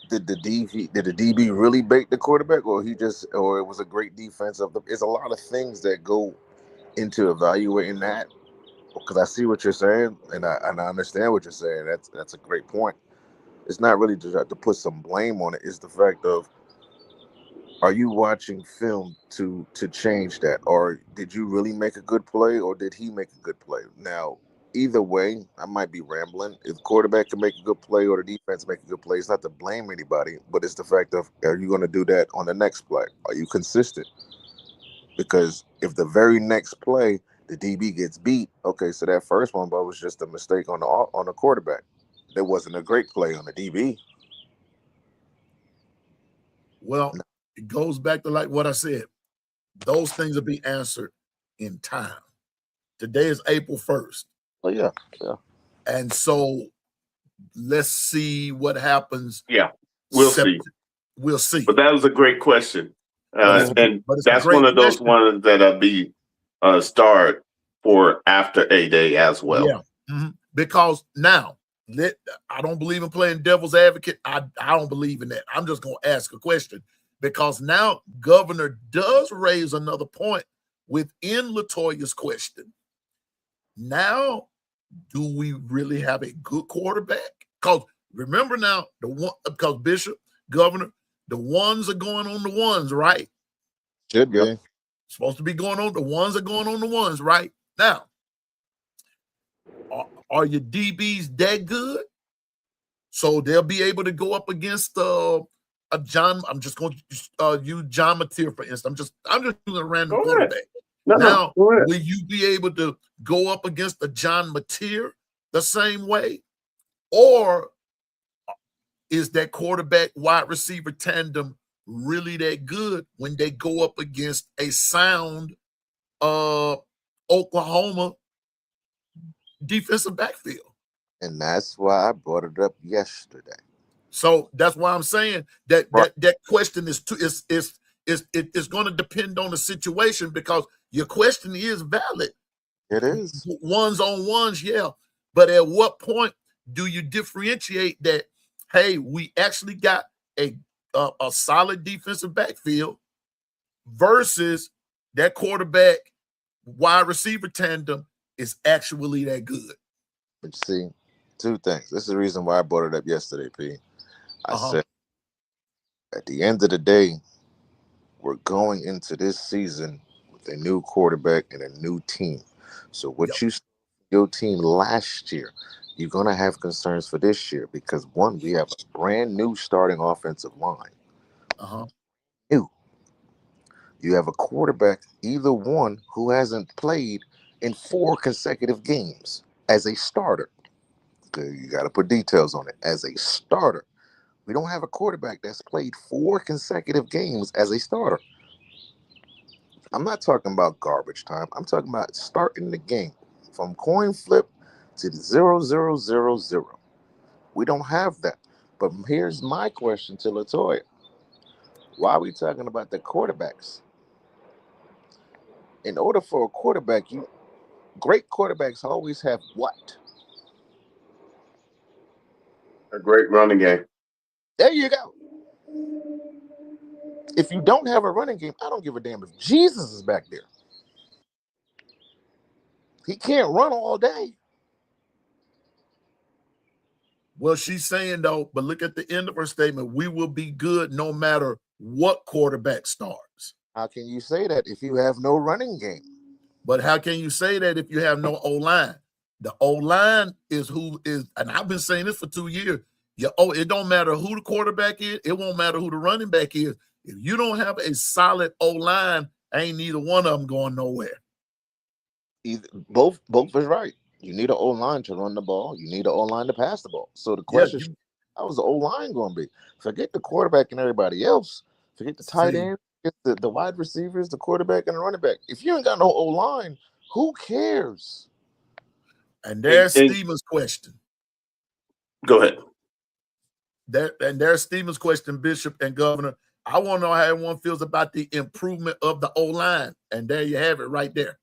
did the DB really bait the quarterback, or it was a great defense of the? There's a lot of things that go into evaluating that. Because I see what you're saying, and I understand what you're saying. That's a great point. It's not really to put some blame on it. It's the fact of, are you watching film to change that, or did you really make a good play, or did he make a good play? Now, either way, I might be rambling. If the quarterback can make a good play or the defense make a good play, it's not to blame anybody, but it's the fact of, are you going to do that on the next play? Are you consistent? Because if the very next play the DB gets beat, okay, so that first one, but was just a mistake on the quarterback. There wasn't a great play on the DB. Well, it goes back to like what I said. Those things will be answered in time. Today is April 1st. Oh, yeah. And so let's see what happens. Yeah, we'll see. We'll see. But that was a great question. And that's one of those ones that'll be starred for after A Day as well. Yeah. Mm-hmm. Because now, I don't believe in playing devil's advocate. I don't believe in that. I'm just going to ask a question, because now Governor does raise another point within LaToya's question. Now, do we really have a good quarterback? Because remember now, because Bishop, Governor, the ones are going on the ones, right? Should be. Supposed to be going on. The ones are going on the ones, right? Now, are your DBs that good? So they'll be able to go up against a John. I'm just going to use John Mateer, for instance. I'm just using a random quarterback. Now, will you be able to go up against a John Mateer the same way? Or is that quarterback wide receiver tandem really that good when they go up against a sound Oklahoma defensive backfield? And that's why I brought it up yesterday. So that's why I'm saying that that question is going to depend on the situation, because your question is valid. It is. Ones on ones, yeah. But at what point do you differentiate that, hey, we actually got a solid defensive backfield versus that quarterback wide receiver tandem is actually that good. But see, two things. This is the reason why I brought it up yesterday, P. I said, at the end of the day, we're going into this season with a new quarterback and a new team. So what you saw your team last year, you're going to have concerns for this year because, one, we have a brand new starting offensive line. New. You have a quarterback, either one, who hasn't played in 4 consecutive games as a starter. You got to put details on it. As a starter, we don't have a quarterback that's played 4 consecutive games as a starter. I'm not talking about garbage time. I'm talking about starting the game from coin flip to the 0-0-0-0. We don't have that. But here's my question to Latoya. Why are we talking about the quarterbacks? In order for a quarterback, great quarterbacks always have what? A great running game. There you go. If you don't have a running game, I don't give a damn if Jesus is back there. He can't run all day. Well, she's saying, though, but look at the end of her statement. We will be good no matter what quarterback starts. How can you say that if you have no running game? But how can you say that if you have no O-line? The O-line is who is, and I've been saying this for 2 years. It don't matter who the quarterback is. It won't matter who the running back is. If you don't have a solid O-line, ain't neither one of them going nowhere. Both is right. You need an O-line to run the ball. You need an O-line to pass the ball. So the question is, how is the O-line going to be? Forget the quarterback and everybody else. Forget the tight end, forget the wide receivers, the quarterback, and the running back. If you ain't got no O-line, who cares? And there's Steven's question. Go ahead. There's Steven's question, Bishop and Governor. I want to know how everyone feels about the improvement of the O-line. And there you have it right there.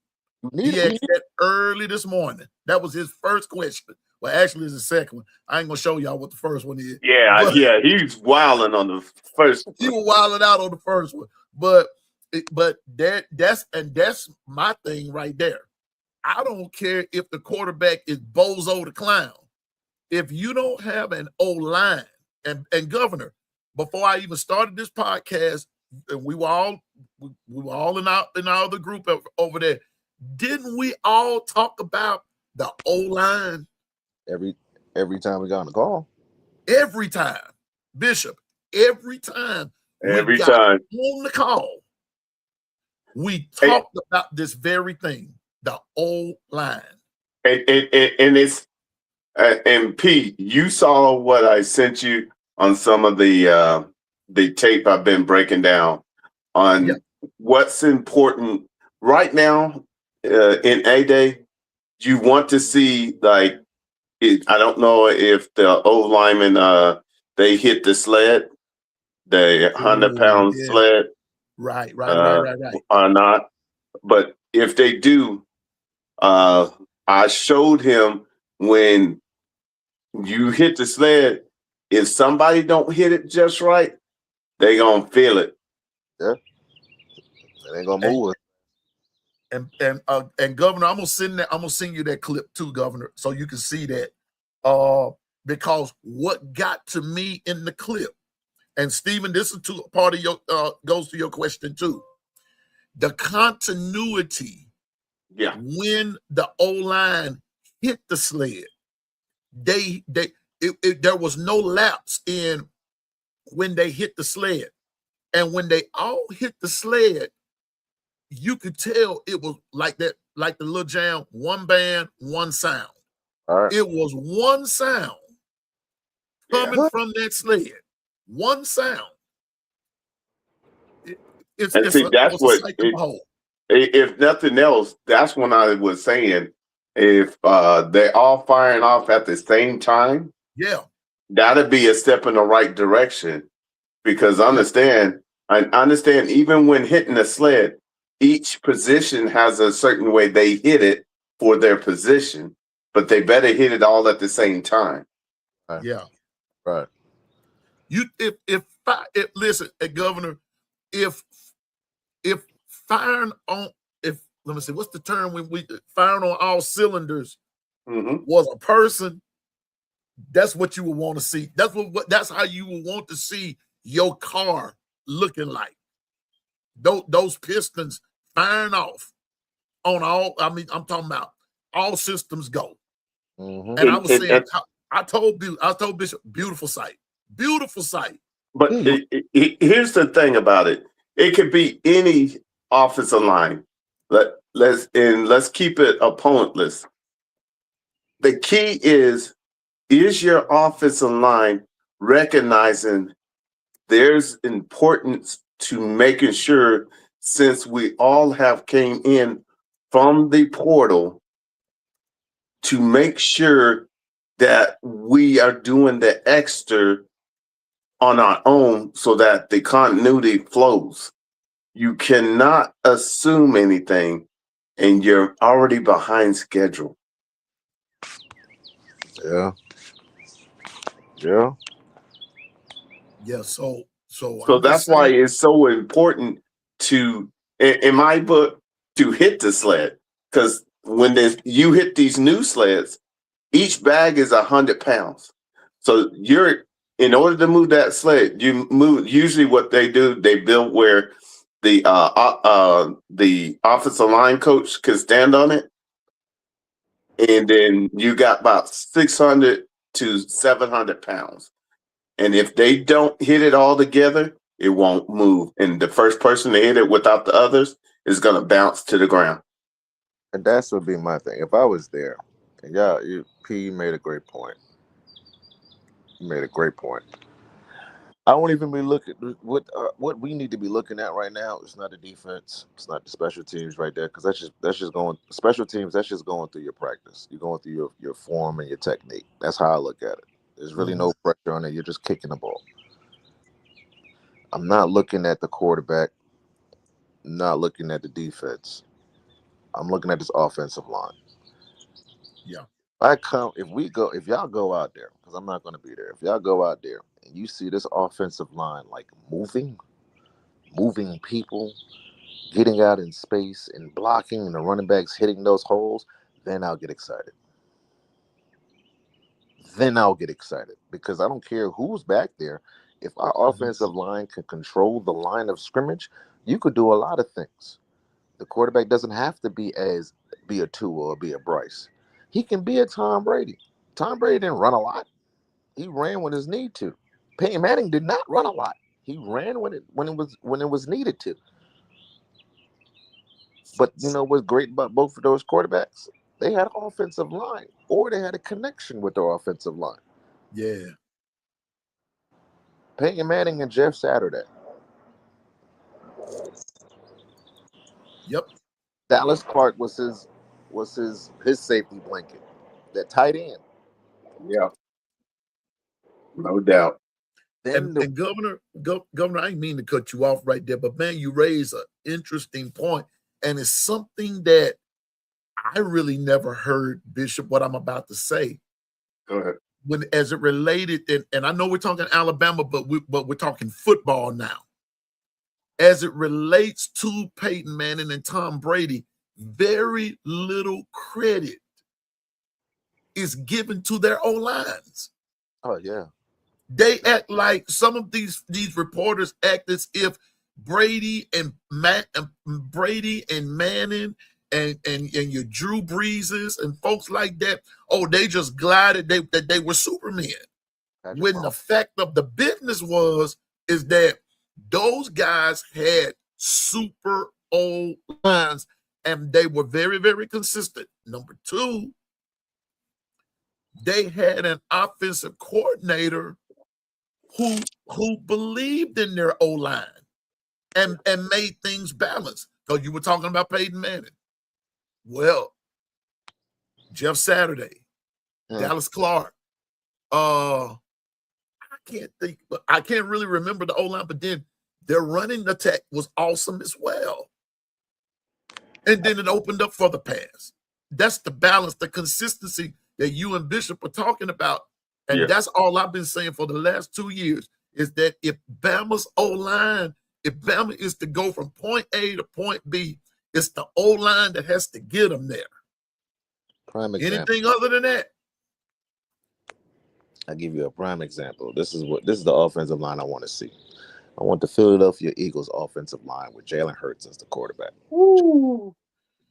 He asked that early this morning. That was his first question. Well, actually, it's the second one. I ain't going to show y'all what the first one is. Yeah, he's wilding on the first one. He was wilding out on the first one. But that's my thing right there. I don't care if the quarterback is Bozo the Clown. If you don't have an O-line, and Governor, before I even started this podcast, and we were all in our other group over there. Didn't we all talk about the O-line? Every time we got on the call. Every time, Bishop. Every time. Every time on the call, we talked about this very thing, the O-line. And it's and Pete, you saw what I sent you on some of the tape I've been breaking down on what's important right now in A-Day. You want to see, like, I don't know if the O linemen they hit the sled, the 100-pound sled, right, or not. But if they do, I showed him when you hit the sled, if somebody don't hit it just right, they gonna feel it. Yeah, they ain't gonna move it. And Governor, I'm gonna send you that clip too, Governor, so you can see that. Because what got to me in the clip, and Stephen, this is part of your goes to your question too. The continuity, when the O-line hit the sled, there was no lapse in when they hit the sled, and when they all hit the sled, you could tell it was like that, like the little jam, one band, one sound. It was one sound coming from that sled. One sound. If nothing else, that's when I was saying, if they're all firing off at the same time, that'd be a step in the right direction. Because I understand even when hitting a sled, each position has a certain way they hit it for their position, but they better hit it all at the same time. Right. if listen, Governor, if firing on if let me see, what's the term when we firing on all cylinders was a person, that's what you would want to see. That's how you would want to see your car looking like. Those pistons firing off on all. I mean, I'm talking about all systems go. Mm-hmm. And I was saying, I told Bishop, beautiful sight, beautiful sight. But here's the thing about it: it could be any offensive line. Let's keep it opponentless. The key is your offensive line recognizing there's importance to making sure, since we all have came in from the portal, to make sure that we are doing the extra on our own so that the continuity flows. You cannot assume anything and you're already behind schedule. Yeah. So That's why it's so important to, in my book, to hit the sled. Because when you hit these new sleds, each bag is 100 pounds. So in order to move that sled, you move. Usually, what they do, they build where the offensive line coach can stand on it, and then you got about 600 to 700 pounds. And if they don't hit it all together, it won't move. And the first person to hit it without the others is going to bounce to the ground. And that's would be my thing. If I was there, and P made a great point. You made a great point. I won't even be looking what we need to be looking at right now. It's not the defense. It's not the special teams right there, because that's just going special teams. That's just going through your practice. You're going through your form and your technique. That's how I look at it. There's really no pressure on it. You're just kicking the ball. I'm not looking at the quarterback. Not looking at the defense. I'm looking at this offensive line. Yeah. If y'all go out there, because I'm not going to be there. If y'all go out there and you see this offensive line like moving people, getting out in space and blocking, and the running backs hitting those holes, then I'll get excited. Because I don't care who's back there. If our offensive line can control the line of scrimmage, you could do a lot of things. The quarterback doesn't have to be a Tua or be a Bryce. He can be a Tom Brady. Tom Brady didn't run a lot. He ran when his need to. Peyton Manning did not run a lot. He ran when it was needed to. But you know what's great about both of those quarterbacks? They had an offensive line, or they had a connection with their offensive line. Yeah. Peyton Manning and Jeff Saturday. Yep. Dallas Clark was his safety blanket. That tight end. Yeah. No doubt. And Governor, I didn't mean to cut you off right there, but man, you raise an interesting point, and it's something that I really never heard, Bishop, what I'm about to say. Go ahead. When as it related, and I know we're talking Alabama, but we're talking football now. As it relates to Peyton Manning and Tom Brady, very little credit is given to their O-lines. Oh yeah. They act like some of these reporters act as if Brady and Manning and your Drew Breeses and folks like that, they just glided that they were Supermen. When the fact of the business is that those guys had super old lines and they were very, very consistent. Number two, they had an offensive coordinator who believed in their O-line and made things balanced. Because you were talking about Peyton Manning. Well, Jeff Saturday, Dallas Clark. I can't really remember the O-line, but then their running attack was awesome as well. And then it opened up for the pass. That's the balance, the consistency that you and Bishop are talking about. And that's all I've been saying for the last 2 years. is that if Bama's O-line, if Bama is to go from point A to point B, it's the O-line that has to get them there. Prime example. Anything other than that? I'll give you a prime example. This is the offensive line I want to see. I want the Philadelphia Eagles offensive line with Jalen Hurts as the quarterback. Woo.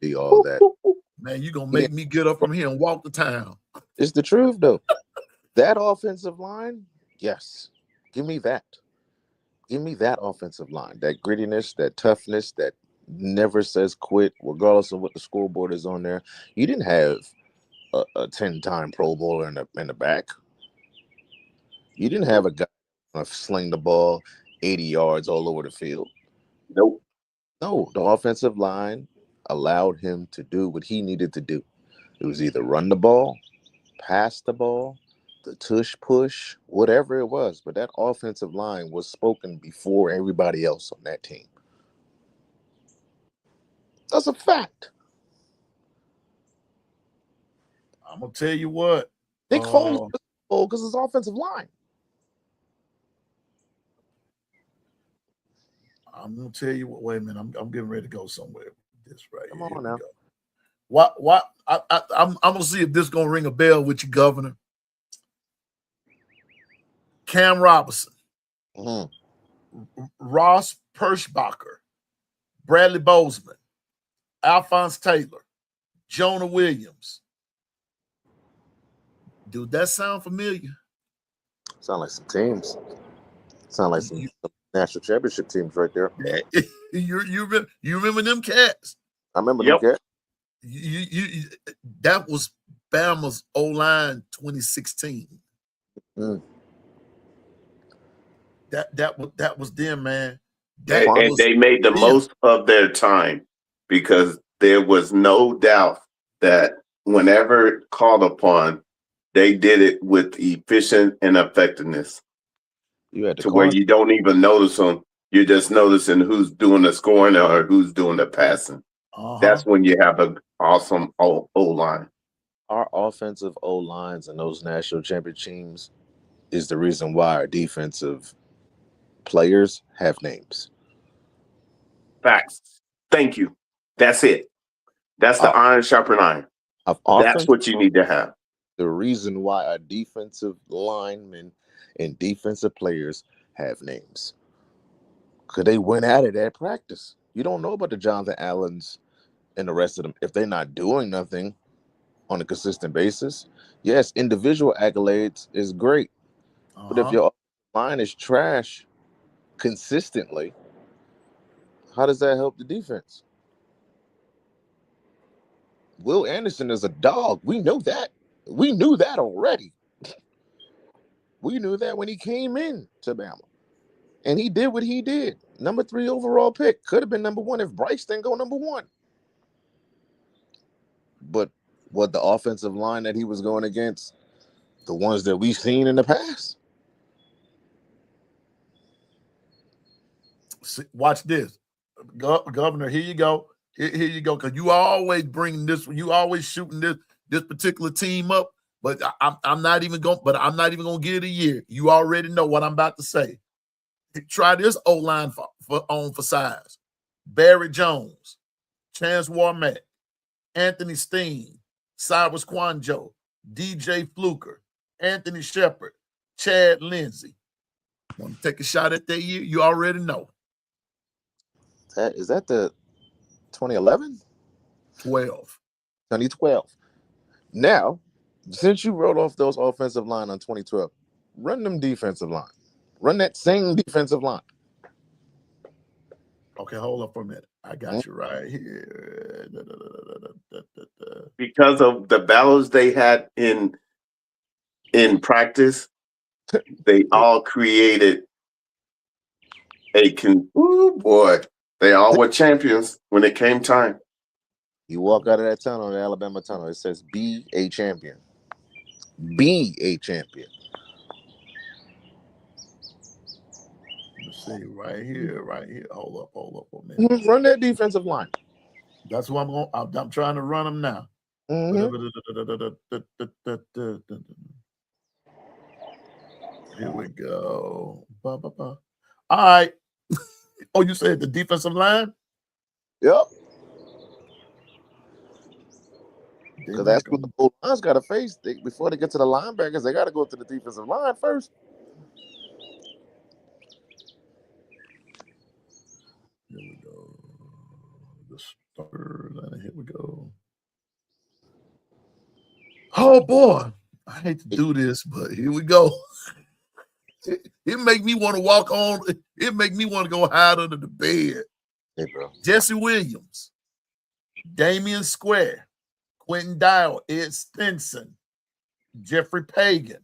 Be all that. Man, you're going to make me get up from here and walk to town. It's the truth, though. That offensive line, yes. Give me that. Give me that offensive line. That grittiness, that toughness, that never says quit, regardless of what the scoreboard is on there. You didn't have a 10-time Pro Bowler in the back. You didn't have a guy sling the ball 80 yards all over the field. Nope. No, the offensive line allowed him to do what he needed to do. It was either run the ball, pass the ball, the tush push, whatever it was. But that offensive line was spoken before everybody else on that team. That's a fact. I'm going to tell you what. Nick Foles because his offensive line. I'm going to tell you what. Wait a minute. I'm getting ready to go somewhere with this right Come here. on now. What? I'm going to see if this going to ring a bell with you, Governor. Cam Robinson, Ross Perschbacher, Bradley Bozeman, Alphonse Taylor, Jonah Williams. Dude, that sound familiar? Sound like some teams. Sound like some national championship teams right there. You remember them cats? I remember them cats. You that was Bama's O-line 2016. That was them, man. And they made the most of their time because there was no doubt that whenever called upon, they did it with efficient and effectiveness. You had to where you don't even notice them. You're just noticing who's doing the scoring or who's doing the passing. That's when you have an awesome O-line. Our offensive O-lines and those national champion teams is the reason why our defensive players have names. Facts. Thank you. That's it. That's the iron sharpen iron. That's what you need to have. The reason why our defensive linemen and defensive players have names. Because they went at it at practice. You don't know about the Jonathan Allens and the rest of them. If they're not doing nothing on a consistent basis, yes, individual accolades is great. But if your line is trash consistently, how does that help the defense? Will Anderson is a dog. We know that. We knew that already. We knew that when he came in to Bama. And he did what he did. Number 3 overall pick. Could have been number 1 if Bryce didn't go number 1. But what the offensive line that he was going against, the ones that we've seen in the past. Watch this. Governor, here you go. Here you go. Because you always bring this, you always shooting this particular team up. But I'm not even going to give it a year. You already know what I'm about to say. Try this O-line for size. Barry Jones, Chance Warmack, Anthony Steen, Cyrus Quanjo, DJ Fluker, Anthony Shepard, Chad Lindsey. Want to take a shot at that year? You already know. Is that the 2011? 2012. Now, since you wrote off those offensive line on 2012, run them defensive line. Run that same defensive line. Okay, hold up for a minute. I got you right here. Because of the battles they had in practice, they all created they all were champions when it came time. You walk out of that tunnel, the Alabama tunnel, it says be a champion. Be a champion. Let's see, right here. Hold up a minute. Run that defensive line. That's what I'm trying to run them now. Here we go. All right. Oh, you said the defensive line? Yep. They Because not that's what gonna- the whole line's got to face. Before they get to the linebackers, they got to go to the defensive line first. Here we go. The starter line. Here we go. Oh boy, I hate to do this, but here we go. It make me want to walk on. It make me want to go hide under the bed. Hey, bro. Jesse Williams, Damian Square, Quentin Dial, Ed Stinson, Jeffrey Pagan,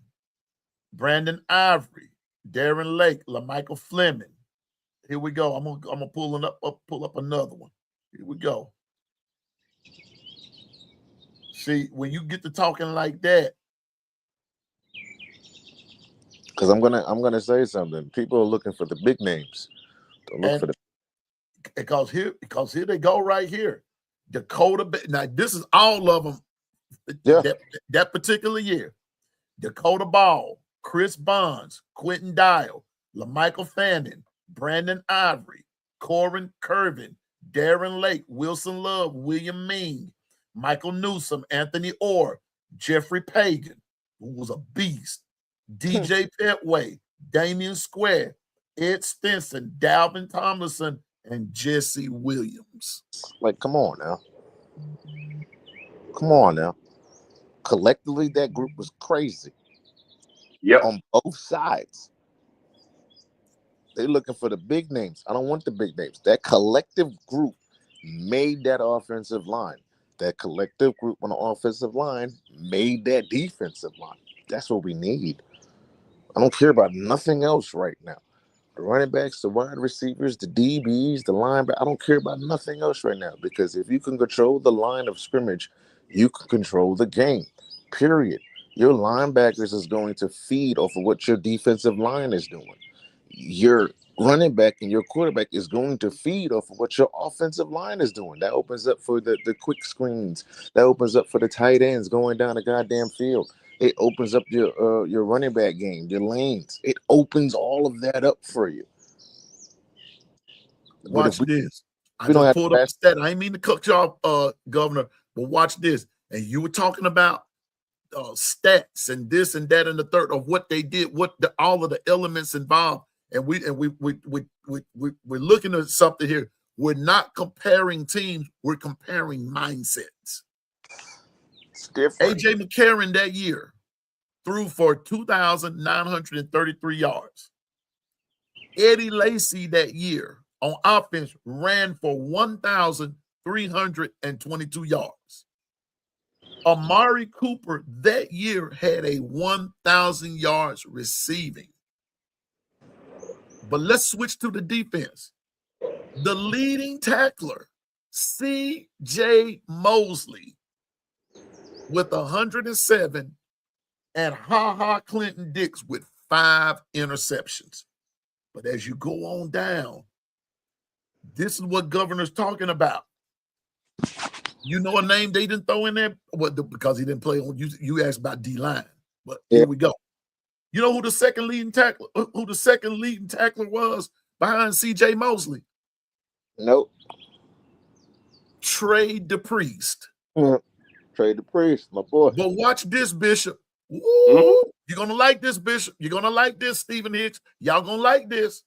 Brandon Ivory, Darren Lake, LaMichael Fleming. Here we go. I'm gonna pull up another one. Here we go. See, when you get to talking like that, Because I'm gonna say something. People are looking for the big names. Don't look and for the because here they go right here. Dakota. Now this is all of them. Yeah. That particular year. Dakota Ball, Chris Bonds, Quentin Dial, LaMichael Fannin, Brandon Ivory, Corin Curvin, Darren Lake, Wilson Love, William Ming, Michael Newsom, Anthony Orr, Jeffrey Pagan, who was a beast, DJ Petway, Damian Square, Ed Stinson, Dalvin Tomlinson, and Jesse Williams. Like, come on now. Come on now. Collectively, that group was crazy. Yep. On both sides. They're looking for the big names. I don't want the big names. That collective group made that offensive line. That collective group on the offensive line made that defensive line. That's what we need. I don't care about nothing else right now. The running backs, the wide receivers, the DBs, the linebackers. I don't care about nothing else right now, because if you can control the line of scrimmage, you can control the game, period. Your linebackers is going to feed off of what your defensive line is doing. Your running back and your quarterback is going to feed off of what your offensive line is doing. That opens up for the quick screens. That opens up for the tight ends going down the goddamn field. It opens up your running back game, your lanes. It opens all of that up for you. But Watch if this. I we don't just have pulled up a stat. I ain't mean to cut you off, Governor, but watch this. And you were talking about stats and this and that and the third of what they did, all of the elements involved. And we're looking at something here. We're not comparing teams. We're comparing mindsets. it's different. AJ McCarron that year threw for 2,933 yards. Eddie Lacy that year on offense ran for 1,322 yards. Amari Cooper that year had a 1,000 yards receiving. But let's switch to the defense. The leading tackler, C.J. Mosley, with 107, and Ha Clinton Dix with 5 interceptions. But as you go on down, this is what Governor's talking about. You know a name they didn't throw in there? Well, because he didn't play on you asked about D-line. But here we go. You know who the second leading tackler was behind C.J. Mosley? Nope. Trey DePriest. Trey DePriest, my boy. But watch this, Bishop. Woo! You're gonna like this, Bishop. You're gonna like this, Stephen Hicks. Y'all gonna like this.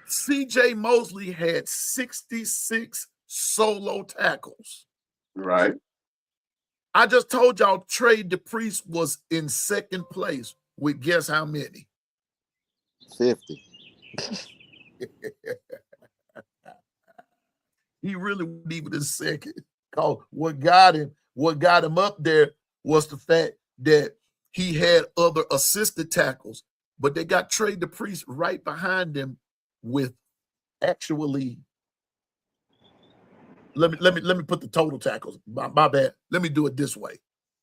C.J. Mosley had 66 solo tackles. Right. I just told y'all Trey DePriest was in second place with guess how many? 50. He really wasn't even in second. Because what got him up there was the fact that he had other assisted tackles, but they got Trey DePriest right behind him with actually. Let me put the total tackles. My bad. Let me do it this way.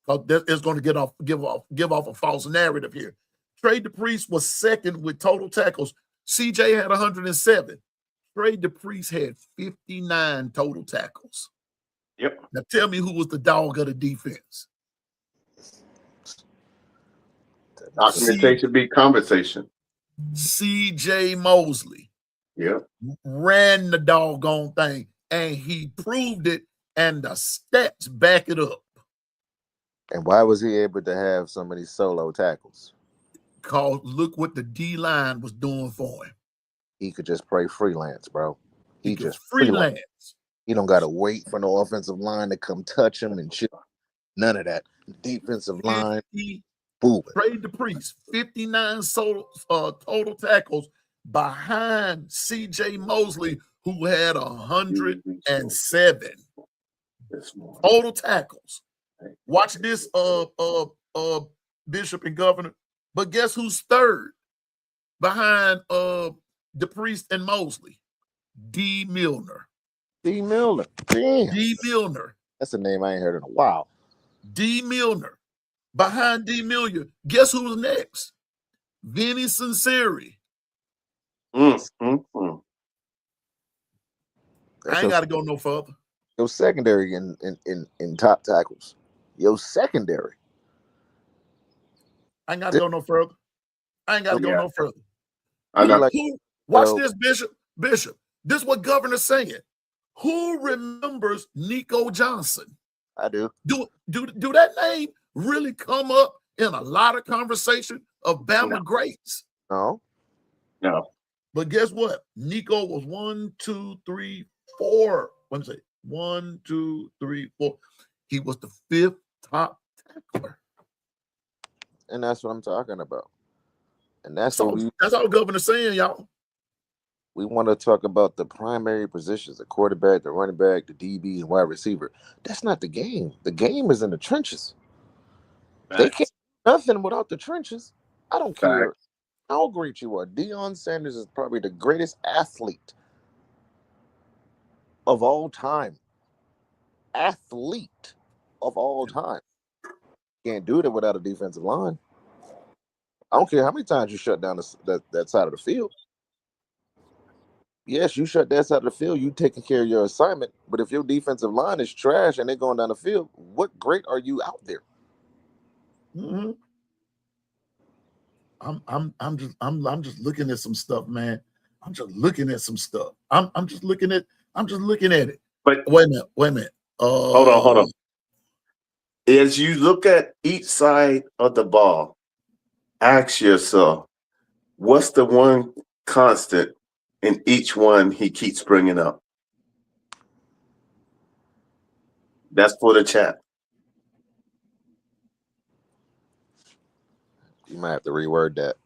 It's going to give off a false narrative here. Trey DePriest was second with total tackles. CJ had 107. Trey DePriest had 59 total tackles. Yep. Now tell me who was the dog of the defense. Documentation beat conversation. C.J. Mosley Yeah. ran the doggone thing, and he proved it, and the stats back it up. And why was he able to have so many solo tackles? Cause look what the D-line was doing for him. He could just play freelance, bro. He could just freelance. He don't got to wait for no offensive line to come touch him and shit. None of that. Defensive line, boom. Trade the Priest, 59 total tackles behind C.J. Mosley, who had 107 total tackles. Watch this, Bishop and Governor. But guess who's third behind the Priest and Mosley? D. Milner. D. Milner. Damn. D. Milner. That's a name I ain't heard in a while. D. Milner. Behind D. Milner, guess who was next? Vinny Sinceri. I ain't got to go no further. Your secondary in top tackles. Your secondary. I ain't got to go no further. I ain't got to go no further. Watch this, Bishop. Bishop. This is what Governor's saying. Who remembers Nico Johnson? I do. Do that name really come up in a lot of conversation of Bama greats? No. But guess what? Nico was 1, 2, 3, 4. Let me say 1, 2, 3, 4. He was the 5th top tackler. And that's what I'm talking about. And that's all the Governor's saying, y'all. We want to talk about the primary positions, the quarterback, the running back, the DB, and wide receiver. That's not the game. The game is in the trenches. They can't do nothing without the trenches. I don't care how great you are. Deion Sanders is probably the greatest athlete of all time. Athlete of all time. Can't do that without a defensive line. I don't care how many times you shut down that side of the field. Yes, you shut that side of the field, you taking care of your assignment. But if your defensive line is trash and they're going down the field, what great are you out there? Mm-hmm. I'm just looking at some stuff, man. I'm just looking at some stuff. I'm just looking at it. But wait a minute. Hold on. As you look at each side of the ball, ask yourself, what's the one constant in each one he keeps bringing up? That's for the chat. You might have to reword that.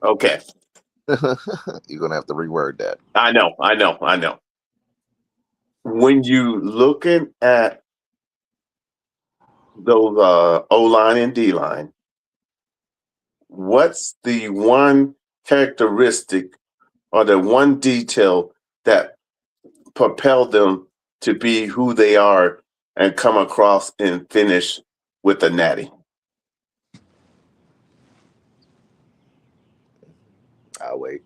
Okay. You're going to have to reword that. I know. When you looking at those O-line and D-line, what's the one characteristic or the one detail that propelled them to be who they are and come across and finish with a natty? I'll wait.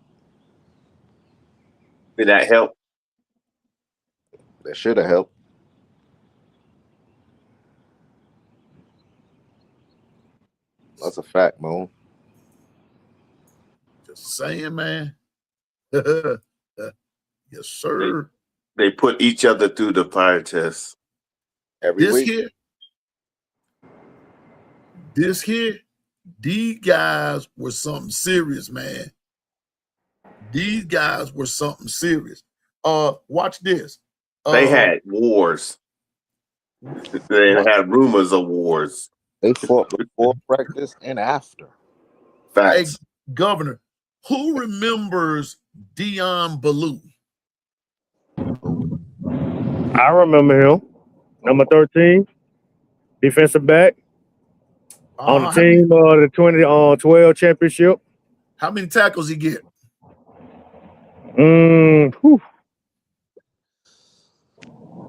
Did that help? That should have helped. That's a fact, Moon. Just saying, man. Yes, sir. They put each other through the fire test. Every week. This here, these guys were something serious, man. These guys were something serious. Watch this. They had wars. They had rumors of wars. They fought before practice and after. Facts. Hey, Governor, who remembers Dion Ballou? I remember him. Number 13, defensive back on the team of the 2012 championship. How many tackles he get?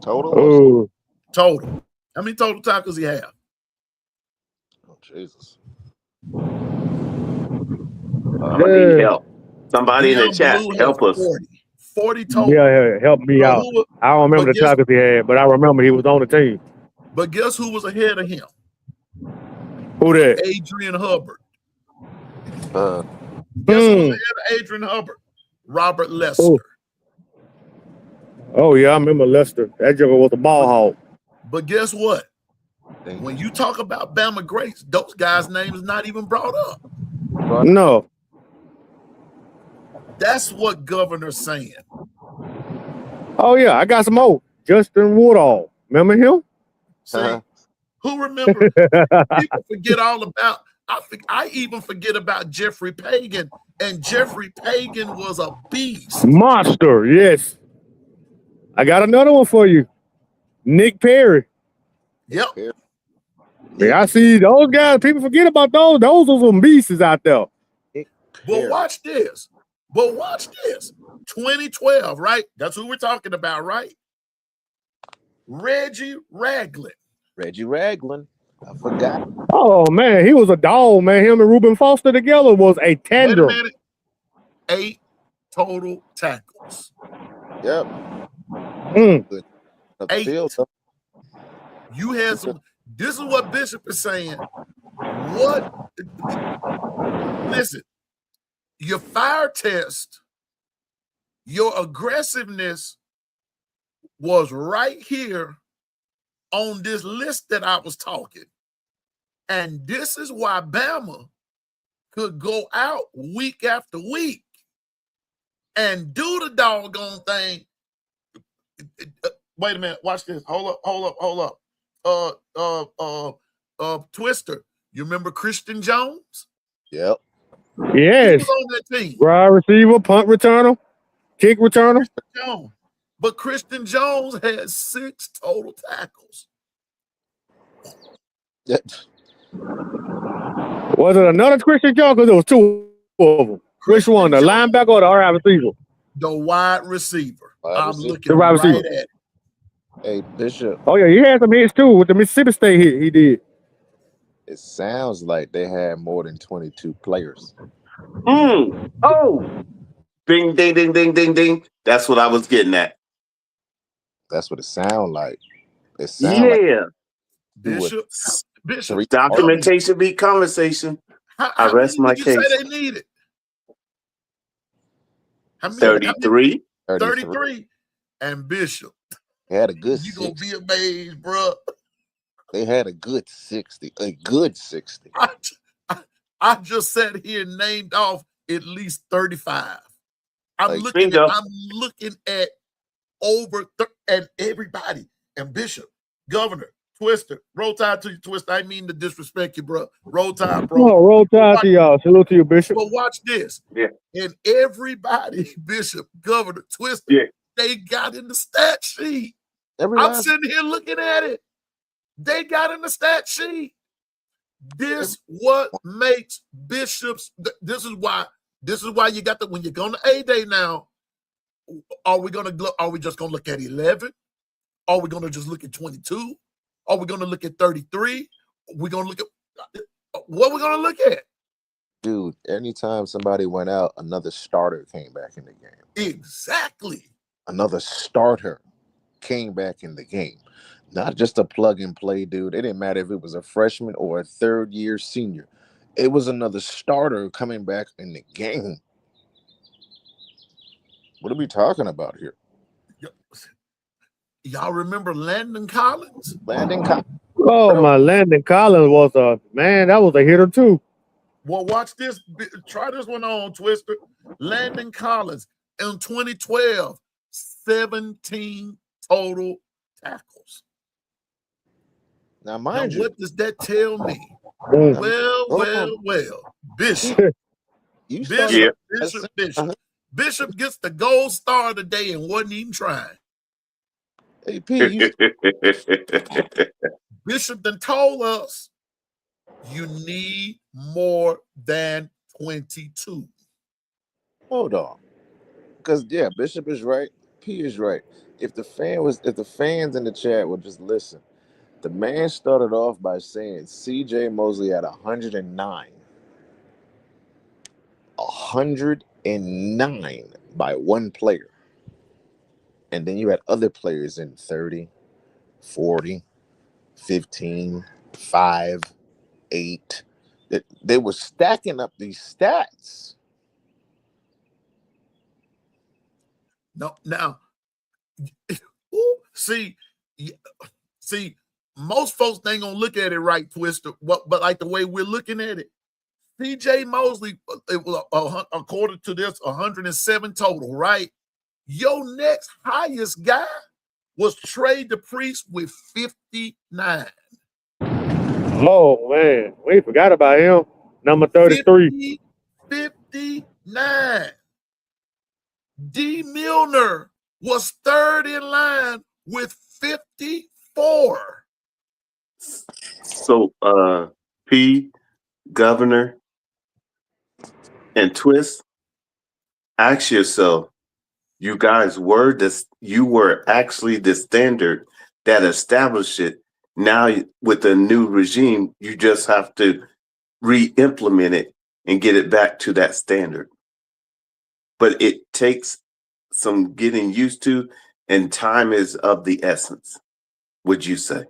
Total? Total. How many total tackles he have? Oh, Jesus. I need help. Somebody in the chat, help us. 40 total. Yeah, help me out. I don't remember the tackles he had, but I remember he was on the team. But guess who was ahead of him? Who that? Adrian Hubbard. Guess who's ahead of Adrian Hubbard? Robert Lester. Oh yeah, I remember Lester. That joker was a ball hog. But guess what? When you talk about Bama greats, those guys' names not even brought up. No. That's what Governor's saying. Oh yeah, I got some more. Justin Woodall. Remember him? See, who remembers? People forget all about. I even forget about Jeffrey Pagan, and Jeffrey Pagan was a beast. Monster, yes. I got another one for you. Nick Perry. Yep. Yeah, I see those guys. People forget about those. Those are some beasts out there. But watch this. 2012, right? That's who we're talking about, right? Reggie Ragland. I forgot. Oh man, he was a dog, man. Him and Reuben Foster together was a tandem. Wait a minute. 8 total tackles. Yep. 8. You had some. This is what Bishop is saying. What? Listen, your fire test, your aggressiveness was right here on this list that I was talking. And this is why Bama could go out week after week and do the doggone thing. Wait a minute. Watch this. Hold up. Twister. You remember Christian Jones? Yep. Yes. He was on that team. Wide receiver, punt returner, kick returner. But Christian Jones had 6 total tackles. Was it another Christian Jones? Because there was 2 of them. Which one? The linebacker or the wide receiver? The wide receiver. I'm looking the wide receiver. right at it. Hey, Bishop. Oh yeah, he had some hits too with the Mississippi State hit. He did. It sounds like they had more than 22 players. Oh, ding, ding, ding, ding, ding, ding. That's what I was getting at. That's what it sounds like. It Yeah. sounds Bishop. Documentation beat conversation. How rest many my did you case. say they needed? How many? 33. 33. And Bishop. They had a good You 60. gonna be amazed, bro. They had a good 60. A good 60. I just sat here and named off at least 35. I'm looking at over and everybody. And Bishop, Governor, Twister, roll tide to you, Twister. I mean to disrespect you, bro. Roll tide, bro. Oh, roll tide to y'all. Salute to you, Bishop. But watch this. Yeah. And everybody, Bishop, Governor, Twister, they got in the stat sheet. I'm sitting here looking at it. They got in the stat sheet. This what makes Bishops. This is why you got when you're going to A-Day now. Are we just gonna look at 11? Are we gonna just look at 22? Are we gonna look at 33? We're gonna look at what we're gonna look at. Dude, anytime somebody went out, another starter came back in the game. Exactly. Another starter came back in the game. Not just a plug and play dude. It didn't matter if it was a freshman or a third-year senior. It was another starter coming back in the game. What are we talking about here? Y'all remember Landon Collins? Oh, my Landon Collins was that was a hitter too. Well, watch this. Try this one on, Twister. Landon Collins in 2012, 17 total tackles. Now, mind you, what does that tell me? Well, Bishop. Bishop gets the gold star today and wasn't even trying. Hey, P, Bishop done told us you need more than 22. Hold on. Because, Bishop is right. P is right. If the fans in the chat would just listen, the man started off by saying C.J. Mosley had 109. 109 by one player. And then you had other players in 30, 40, 15, 5, 8, They were stacking up these stats. No, now, ooh, see, most folks ain't gonna look at it right, Twister. But like the way we're looking at it, C.J. Mosley, it was according to this 107 total, right? Your next highest guy was Trey DePriest with 59. Oh man, we forgot about him. Number 33. 59. D. Milner was third in line with 54. So, P, Governor, and Twist, ask yourself, you guys were this, you were actually the standard that established it. Now, with the new regime, you just have to re-implement it and get it back to that standard. But it takes some getting used to, and time is of the essence, would you say?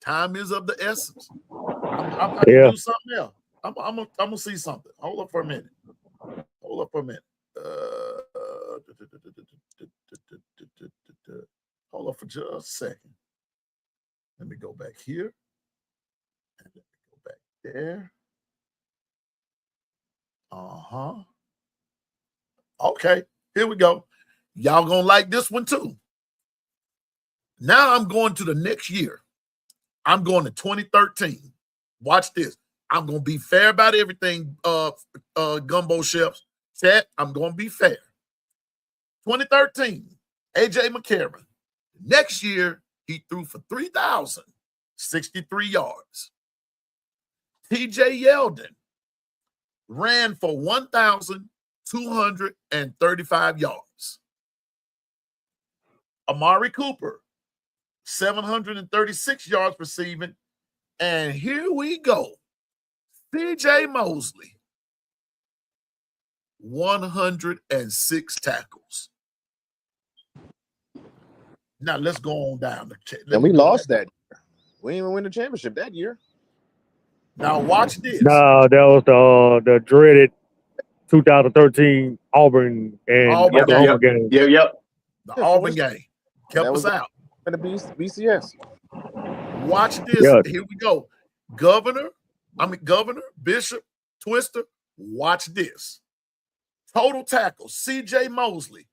Time is of the essence. I Yeah. can do something else. I'm gonna see something. Hold up for a minute. Hold up for just a second. Let me go back here. And let me go back there. Okay, here we go. Y'all gonna like this one too. Now I'm going to the next year. I'm going to 2013. Watch this. I'm gonna be fair about everything. Gumbo Chefs. Chat, I'm gonna be fair. 2013, AJ McCarron. Next year, he threw for 3,063 yards. TJ Yeldon ran for 1,235 yards. Amari Cooper, 736 yards receiving. And here we go. CJ Mosley, 106 tackles. Now let's go on down. And we lost that year. We didn't even win the championship that year. Now watch this. No, that was the dreaded 2013 Auburn and Oklahoma game. Yep. The Auburn game kept us out. And the BCS. Watch this. Yeah. Here we go. Governor, Bishop, Twister, watch this. Total tackles, CJ Mosley,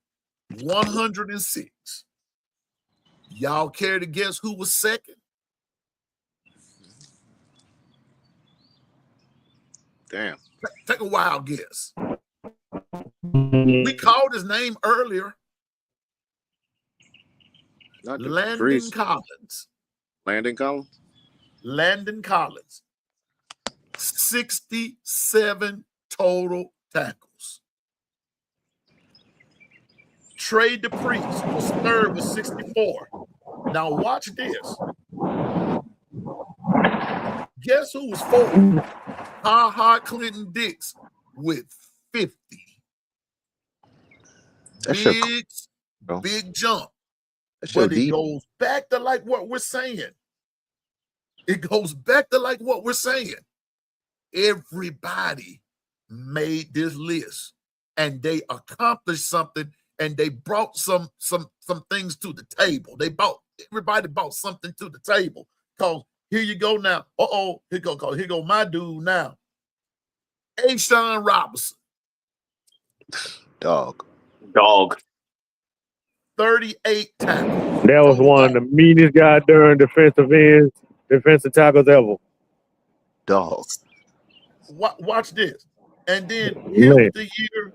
106. Y'all care to guess who was second? Damn. Take a wild guess. We called his name earlier. Landon Collins. Landon Collins. 67 total tackles. Trey DePriest was third with 64. Now watch this. Guess who was fourth? Clinton Dix with 50. Big jump. But it goes back to like what we're saying. Everybody made this list and they accomplished something and they brought some things to the table. Everybody brought something to the table. Cause here you go now. Here go my dude now. Sean Robinson. Dog. 38 tackles. That was one of the meanest goddamn defensive tackles ever. Dog. Watch this. And then here's the year.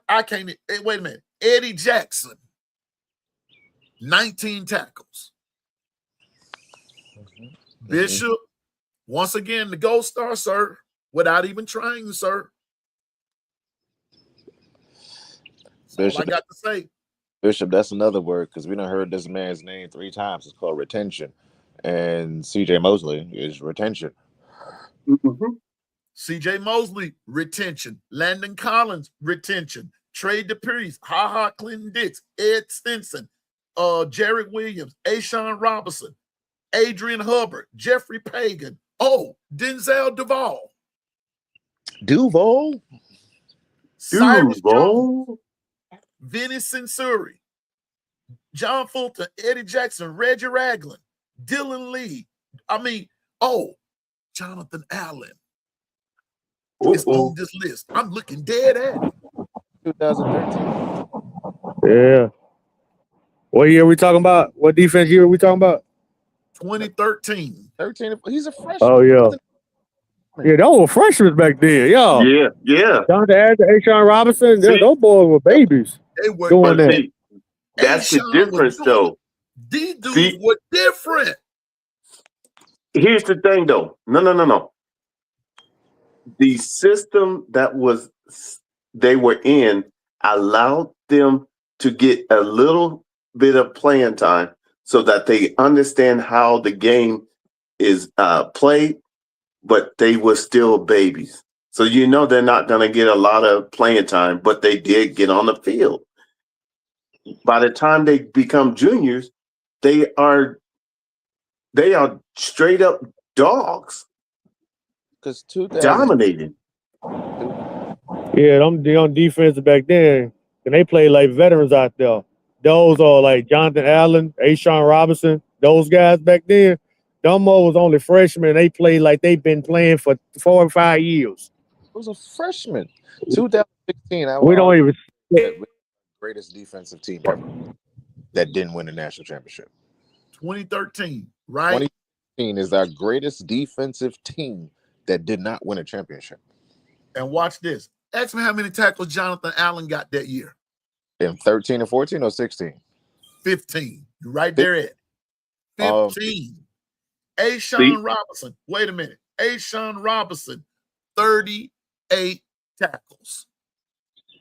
I can't. Wait a minute. Eddie Jackson, 19 tackles. Bishop, once again, the gold star, sir, without even trying, sir. That's all I got to say. Bishop, that's another word because we done heard this man's name 3 times. It's called retention. And CJ Mosley is retention. Mm-hmm. CJ Mosley, retention. Landon Collins, retention. Trey DePriest, Clinton Dix, Ed Stinson, Jared Williams, Sean Robinson. Adrian Hubbard, Jeffrey Pagan. Oh, Denzel Duval. Duval. Cyrus Jones, Duval. Vinny Sensuri, John Fulton, Eddie Jackson, Reggie Ragland, Dylan Lee. Jonathan Allen is on this list. I'm looking dead at it. 2013. Yeah. What year are we talking about? What defense year are we talking about? 2013. 13. He's a freshman. Oh, yeah. Yeah, those were freshmen back then. Yo. Yeah. Jonathan Allen, Ashawn Robinson, those boys were babies. They were doing that. See, that's the Ashawn difference, though. These dudes were different. Here's the thing, though. No. The system that they were in allowed them to get a little bit of playing time so that they understand how the game is played, but they were still babies. So they're not going to get a lot of playing time, but they did get on the field. By the time they become juniors, they are straight up dogs. Because dominating. Yeah, them on defense back then, and they played like veterans out there. Those are like Jonathan Allen, Ashawn Robinson, those guys back then. Dumbo was only freshmen. They played like they've been playing for 4 or 5 years. It was a freshman. 2016. We don't even. Greatest defensive team ever that didn't win a national championship. 2013, right? 2016 is our greatest defensive team that did not win a championship. And watch this. Ask me how many tackles Jonathan Allen got that year. In 13 and 14 or 16? 15. You're right there at 15. Ashawn Robinson. Wait a minute. Ashawn Robinson, 38 tackles.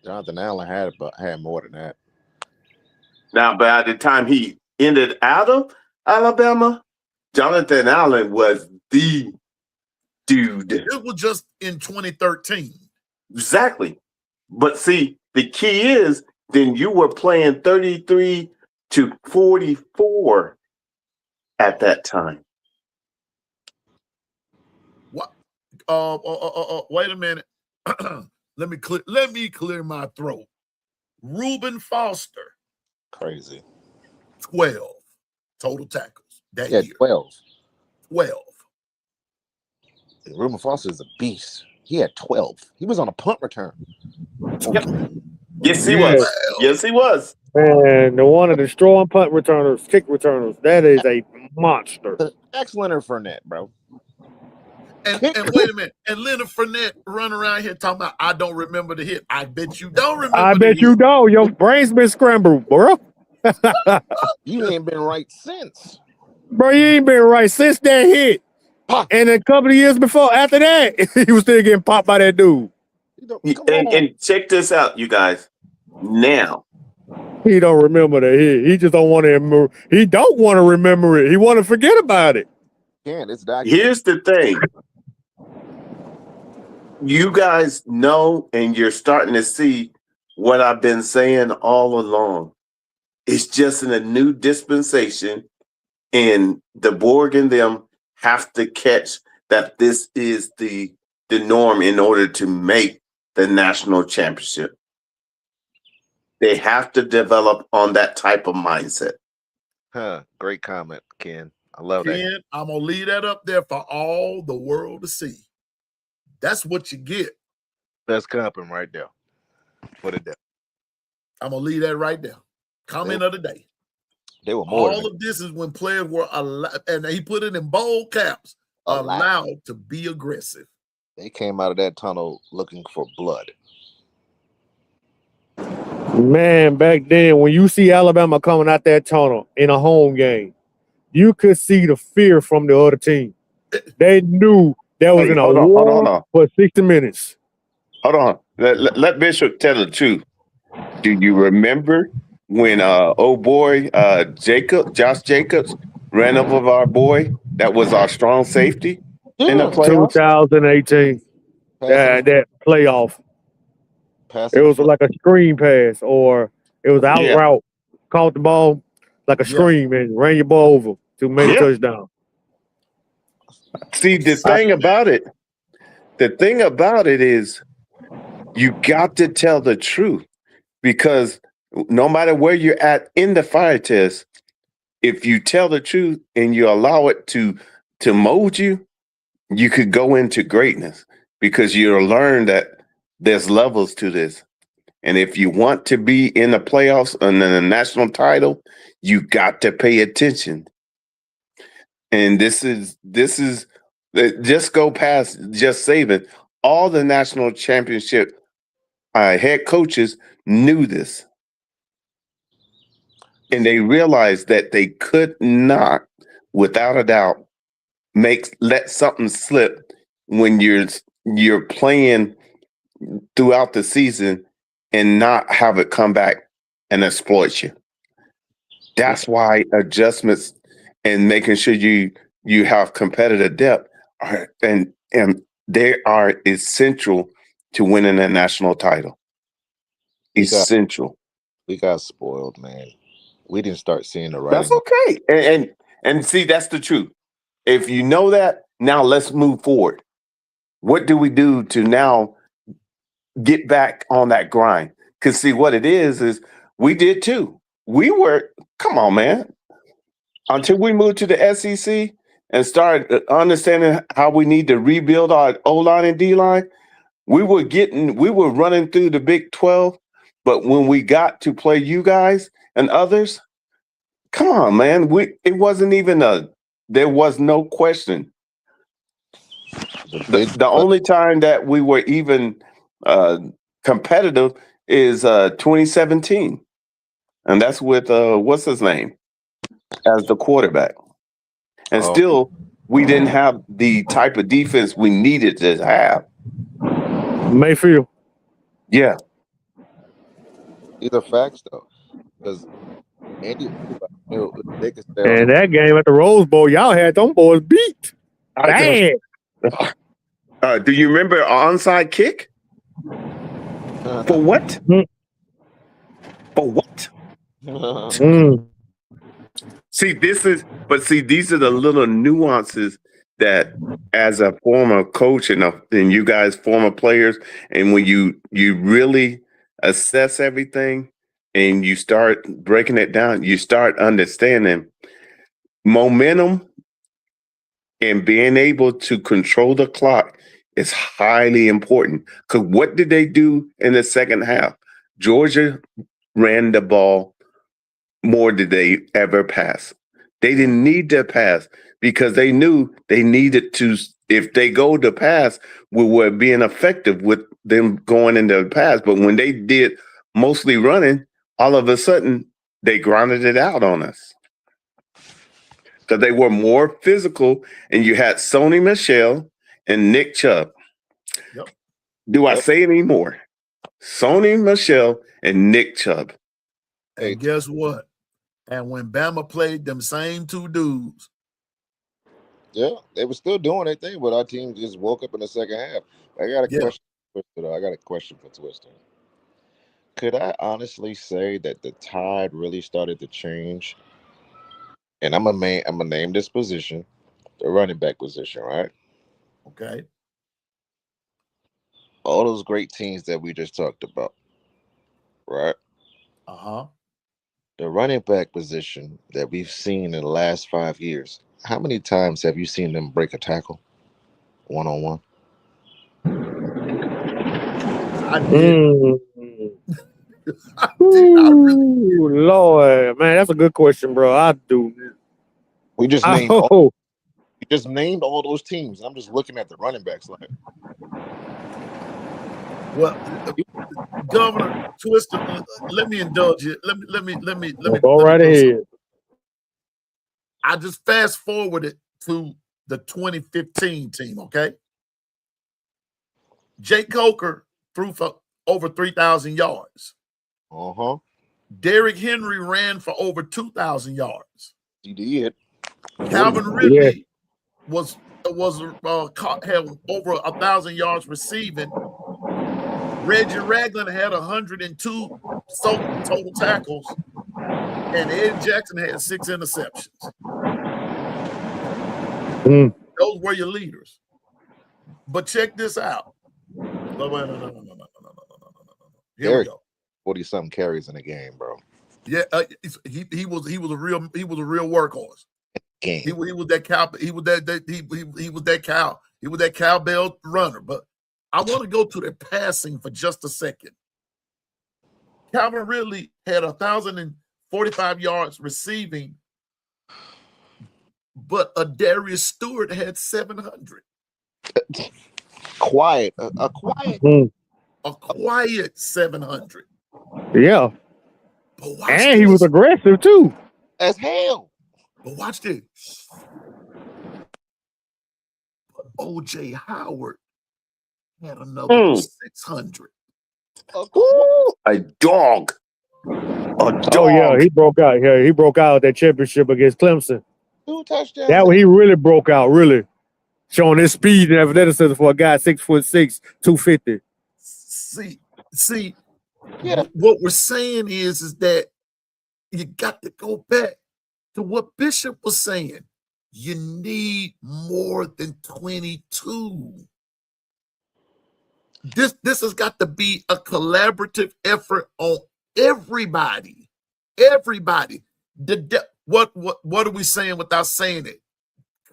Jonathan Allen had more than that. Now, by the time he ended out of Alabama, Jonathan Allen was the dude. It was just in 2013. Exactly. But see, the key is then you were playing 33 to 44 at that time. What? Wait a minute. Let me clear my throat. Reuben Foster. Crazy. 12 total tackles that year. 12. 12. Reuben Foster is a beast. He had 12. He was on a punt return. Yep. Yes, he was. Yes, he was. And the one of the destroying punt returners, kick returners, that is a monster. Excellent Fournette, bro. And wait a minute. And Leonard Fournette run around here talking about, I don't remember the hit. I bet you don't remember I bet you don't. Your brain's been scrambled, bro. You ain't been right since. Bro, you ain't been right since that hit. And a couple of years before, after that, he was still getting popped by that dude. And check this out, you guys. Now, he don't remember the hit. He just don't want to remember. He don't want to remember it. He want to forget about it. It's here's the thing. You guys know, and you're starting to see what I've been saying all along. It's just in a new dispensation, and the Borg and them have to catch that this is the norm in order to make the national championship. They have to develop on that type of mindset. Great comment, Ken. I love Ken, that. I'm going to leave that up there for all the world to see. That's what you get. That's comping right there. Put it down. I'm going to leave that right there. Comment of the day. They were more. All of this is when players were allowed, and he put it in bold caps, allowed to be aggressive. They came out of that tunnel looking for blood. Man, back then, when you see Alabama coming out that tunnel in a home game, you could see the fear from the other team. They knew that was in a war for 60 minutes. Hold on. Let Bishop tell the truth. Do you remember when old boy Josh Jacobs ran up with our boy that was our strong safety in the playoffs? 2018. That playoff. It was like a screen pass, or it was out route. Caught the ball like a screen and ran your ball over to make a touchdown. See, the thing about it is you got to tell the truth, because no matter where you're at in the fire test, if you tell the truth and you allow it to mold you, you could go into greatness, because you'll learn that there's levels to this. And if you want to be in the playoffs and in the national title, you got to pay attention. And this is just go past just Saban. All the national championship head coaches knew this, and they realized that they could not, without a doubt, let something slip when you're playing throughout the season and not have it come back and exploit you. That's why adjustments and making sure you have competitive depth and they are essential to winning a national title. Essential. We got spoiled, man. We didn't start seeing the writing. That's okay. And see, that's the truth. If you know that, now let's move forward. What do we do to now get back on that grind? Because see, what it is we did too. Come on, man. Until we moved to the SEC and started understanding how we need to rebuild our O-line and D-line, we were running through the Big 12. But when we got to play you guys and others, come on, man. It wasn't even there was no question. The only time that we were even competitive is 2017. And that's with what's his name as the quarterback. And still, we didn't have the type of defense we needed to have. Mayfield. Yeah. These are facts, though. Because Andy, they could say, And that game at the Rose Bowl, y'all had them boys beat. Bad. Do you remember onside kick? For what? For what? See, these are the little nuances that, as a former coach and you guys former players, and when you really assess everything and you start breaking it down, you start understanding momentum and being able to control the clock is highly important. Because what did they do in the second half? Georgia ran the ball more than they ever pass. They didn't need to pass because they knew they needed to. If they go to pass, we were being effective with them going into the pass. But when they did mostly running, all of a sudden they grounded it out on us. So they were more physical, and you had Sony Michel and Nick Chubb. Yep. Do I say any more? Sony Michel and Nick Chubb. And guess what? And when Bama played them same two dudes, yeah, they were still doing their thing, but our team just woke up in the second half. I got a question for Twister. I got a question for Twister. Could I honestly say that the tide really started to change? And I'm gonna name this position, the running back position, right? okay, All those great teams that we just talked about, right? The running back position that we've seen in the last 5 years, how many times have you seen them break a tackle one-on-one? I did. Ooh, Lord, man, that's a good question, bro. I do. We just named all those teams. I'm just looking at the running backs like. Well, Governor Twister, let me indulge you. Let me go right ahead. I just fast forwarded to the 2015 team, okay? Jake Coker threw for over 3,000 yards. Derrick Henry ran for over 2,000 yards. He did. Calvin Ridley had over 1,000 yards receiving. Reggie Ragland had 102 total tackles, and Ed Jackson had 6 interceptions. Those were your leaders. But check this out. No. Here we go. 40-something carries in a game, bro. Yeah, he was a real workhorse. Game. He was that cow. He was that cowbell runner. But I want to go to the passing for just a second. Calvin Ridley had 1,045 yards receiving, but Darius Stewart had 700. Quiet. A quiet 700. Yeah. But watch And this. he was aggressive too. As hell. But watch this. But O.J. Howard had another 600. Ooh, a dog. Oh yeah, he broke out. Yeah, he broke out that championship against Clemson. 2 touchdowns. That when he really broke out, really showing his speed and athleticism for a guy 6'6", 250. See, Yeah. what we're saying is that you got to go back to what Bishop was saying. You need more than 22. This has got to be a collaborative effort on everybody. Everybody. What are we saying without saying it?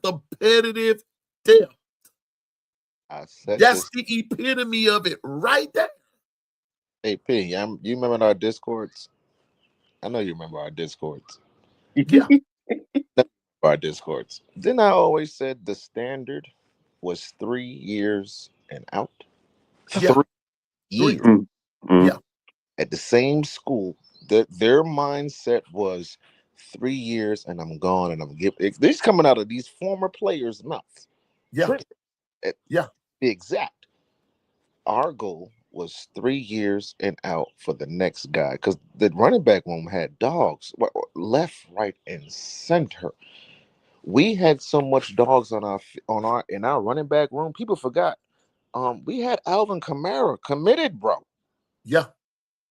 Competitive depth. That's the epitome of it right there. Hey, P, you remember our Discords? I know you remember our Discords. Yeah. Our Discords. Didn't I always said the standard was 3 years and out? Yeah. 3 years. Yeah. At the same school, their mindset was 3 years and I'm gone and I'm giving. This coming out of these former players' mouths. Yeah. Yeah. Be exact. Our goal was 3 years and out for the next guy because the running back room had dogs left, right, and center. We had so much dogs in our running back room. People forgot. We had Alvin Kamara committed, bro. Yeah.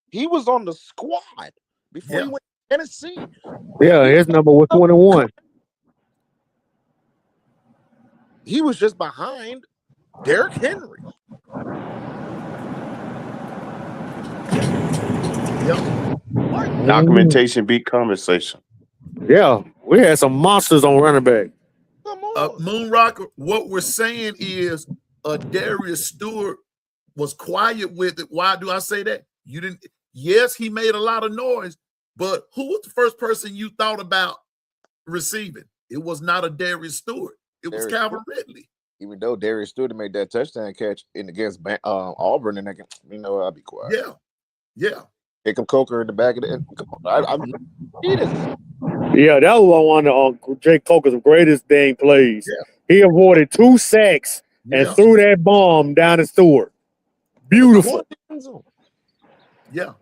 He was on the squad before he went to Tennessee. Yeah, his number was 21. He was just behind Derrick Henry. Yep. Documentation beat conversation. Yeah, we had some monsters on running back. Come on. Moon Rocker, what we're saying is Darius Stewart was quiet with it. Why do I say that? You didn't. Yes, he made a lot of noise, but who was the first person you thought about receiving? It was not a Darius Stewart. It was Calvin Ridley. Even though Darius Stewart made that touchdown catch against Auburn, and I'll be quiet. Yeah, yeah. Take him Coker in the back of the end. Yeah, that was one of Jake Coker's greatest dang plays. Yeah. He avoided 2 sacks and threw that bomb down to Stewart. Beautiful. Yeah.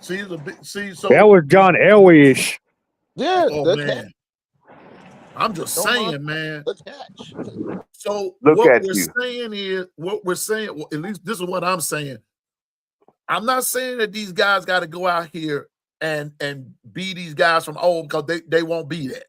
So that was John Elway-ish. Yeah. Oh man. I'm just saying, man. The catch. So what we're saying, well, at least this is what I'm saying. I'm not saying that these guys got to go out here and be these guys from old because they won't be that.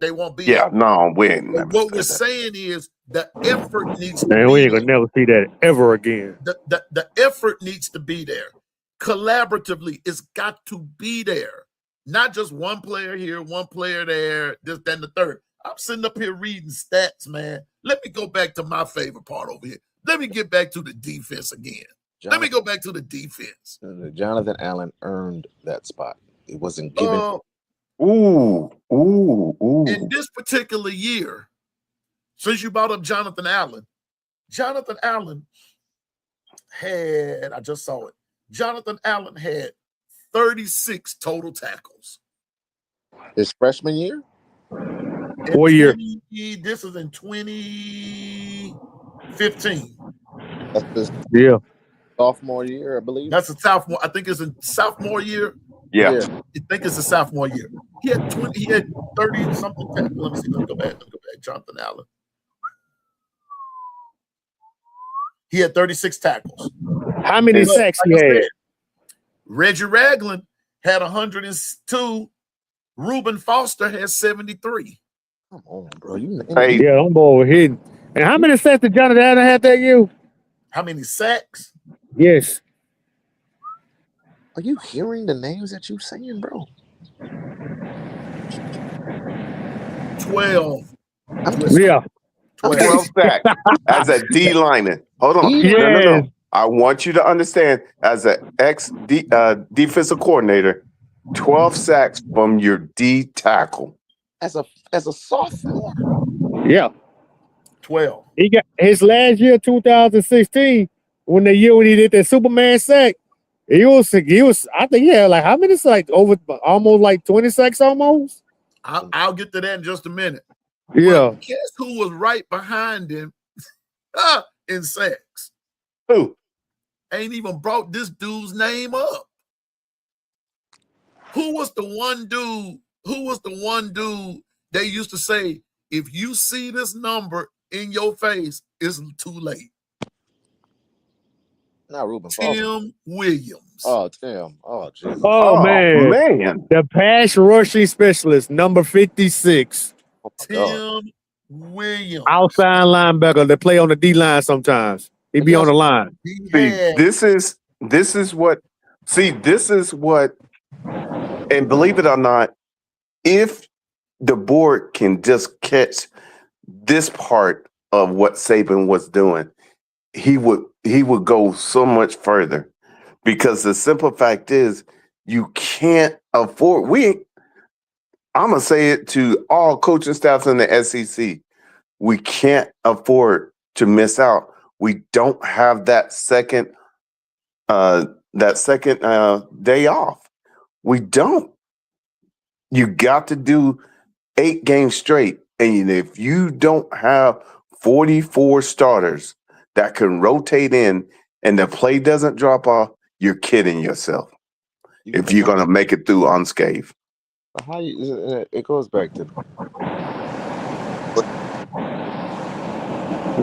They won't be. Yeah, no, we ain't. What we're saying is the effort needs to Man, we ain't gonna never see that ever again. The effort needs to be there. Collaboratively, it's got to be there. Not just one player here, one player there, this, then the third. I'm sitting up here reading stats, man. Let me go back to my favorite part over here. Let me get back to the defense again. Let me go back to the defense. Jonathan Allen earned that spot. It wasn't given. Ooh. In this particular year, since you brought up Jonathan Allen had, I just saw it. Jonathan Allen had 36 total tackles. His freshman year? What year? This is in 2015. That's his sophomore year, I believe. That's a sophomore. I think it's a sophomore year. Yeah. I think it's a sophomore year. He had 30 something tackles. Let me see. Let me go back. Jonathan Allen. He had 36 tackles. How many sacks he had? Reggie Ragland had 102. Reuben Foster had 73. Come on, bro. You Hey, Yeah, them boys were hitting. And how many sacks did Jonathan Allen have that year? How many sacks? Yes. are you hearing the names that you saying, bro? 12. I'm just Yeah. 12. 12 sacks as a D lineman. Hold on. D No, no, Yes. no. I want you to understand, as an defensive coordinator, 12 sacks from your D tackle. as a sophomore. Yeah. 12. He got his last year, 2016, when he did that Superman sack. He was I think he had like how many sacks? Over almost like 20 sacks almost. I'll get to that in just a minute. Yeah. But guess who was right behind him in sacks? Who? Ain't even brought this dude's name up. Who was the one dude? Who was the one dude they used to say, if you see this number in your face, it's too late? Not Reuben Foster. Tim Williams. Oh, Tim. Oh, Jesus. Oh, man. man. The pass rushing specialist, number 56. Oh, my God. Tim Williams. Outside linebacker that play on the D line sometimes. He be Yes. on the line. He See, had this is what, and believe it or not, if the board can just catch this part of what Saban was doing, he would go so much further, because the simple fact is you can't afford. I'm gonna say it to all coaching staffs in the SEC. We can't afford to miss out. We don't have that second day off. We don't. You got to do 8 games straight. And if you don't have 44 starters that can rotate in and the play doesn't drop off, you're kidding yourself if you're going to make it through unscathed. How it goes back to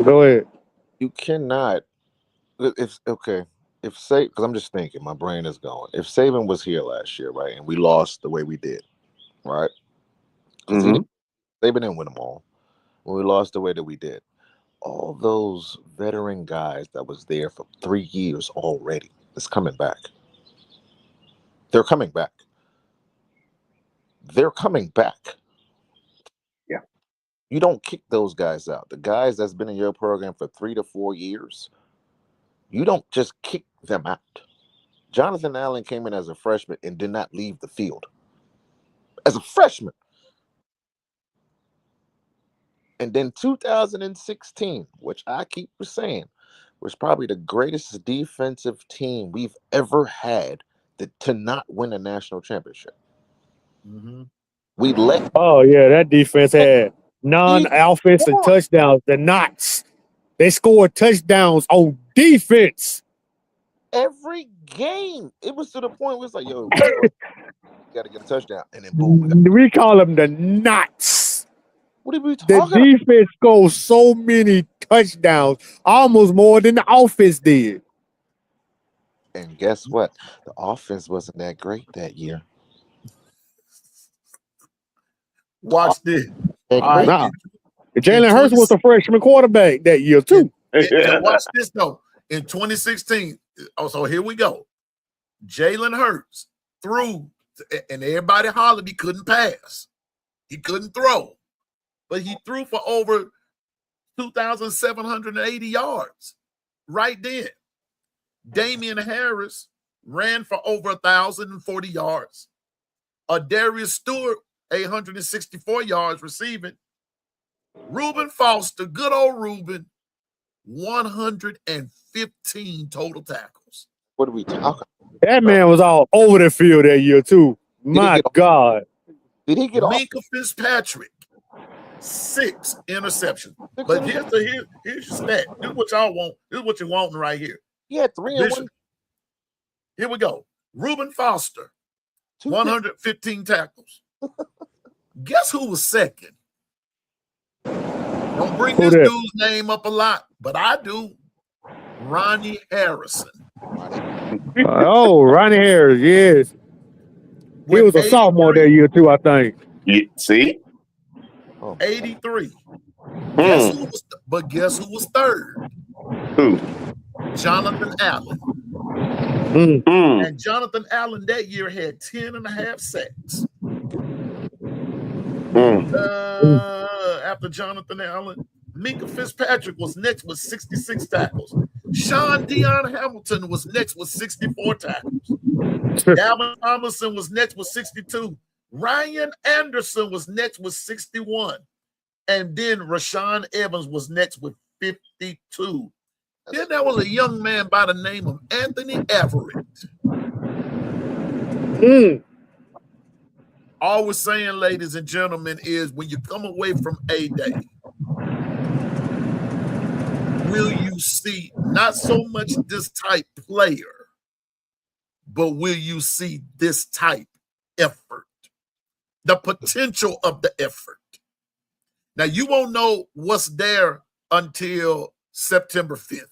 Go ahead. you cannot because I'm just thinking, my brain is going. If Saban was here last year, right, and we lost the way we did, right? Because Saban didn't win them all. When we lost the way that we did, all those veteran guys that was there for 3 years already is coming back. They're coming back. They're coming back. Yeah. You don't kick those guys out. The guys that's been in your program for 3 to 4 years, you don't just kick them out. Jonathan Allen came in as a freshman and did not leave the field. As a freshman. And then 2016, which I keep saying, was probably the greatest defensive team we've ever had to not win a national championship. We let. Oh, yeah, that defense had non-offensive touchdowns. The Knots. They scored touchdowns on defense. Every game. It was to the point where it's like, yo, we got to get a touchdown. And then boom. We call them the Knots. What are we The talking about? defense scored so many touchdowns, almost more than the offense did. And guess what? The offense wasn't that great that year. watch this. All right. Nah. Jalen Hurts was a freshman quarterback that year, too. And watch this, though. In 2016, so here we go. Jalen Hurts threw, and everybody hollered he couldn't pass. He couldn't throw. But he threw for over 2,780 yards right then. Damian Harris ran for over 1,040 yards. Darius Stewart, 864 yards receiving. Reuben Foster, good old Reuben, 115 total tackles. What are we talking about? That man was all over the field that year, too. My God. Did he get off? Minka Fitzpatrick, 6 interceptions. But here's your stat. This is what y'all want. This is what you're wanting right here. He had 3 and 1. Here we go. Reuben Foster, 115 tackles. Guess who was second? Don't bring this dude's name up a lot, but I do. Ronnie Harrison. Oh, Ronnie Harris, yes. He was a sophomore that year, too, I think. See? Oh, 83. Guess Mm. who was guess who was third? Who? Jonathan Allen. Mm. And Jonathan Allen that year had 10 and a half sacks. After Jonathan Allen, Minka Fitzpatrick was next with 66 tackles. Sean Deion Hamilton was next with 64 tackles. Dalvin Tomlinson was next with 62. Ryan Anderson was next with 61. And then Rashawn Evans was next with 52. Then there was a young man by the name of Anthony Everett. All we're saying, ladies and gentlemen, is when you come away from A-Day, will you see not so much this type player, but will you see this type effort? The potential of the effort. Now, you won't know what's there until September 5th.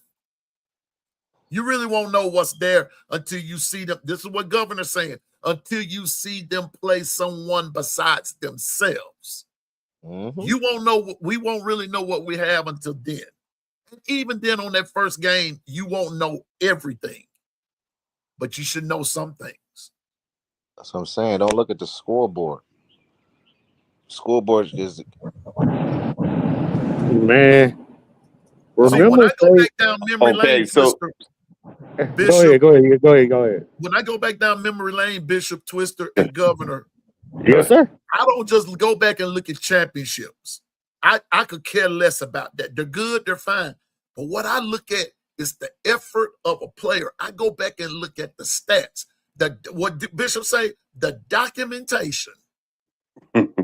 You really won't know what's there until you see them. This is what Governor's saying. Until you see them play someone besides themselves. You won't know. We won't really know what we have until then. And even then, on that first game, you won't know everything. But you should know some things. that's what I'm saying. Don't look at the scoreboard. Scoreboard is Man. See, when I go back down memory Okay, lane, so- Twister, Go Bishop, ahead. when I go back down memory lane, Bishop, Twister, and Governor, Yes, sir. I don't just go back and look at championships. I could care less about that. They're good, they're fine. But what I look at is the effort of a player. I go back and look at the stats. What Bishop say, the documentation.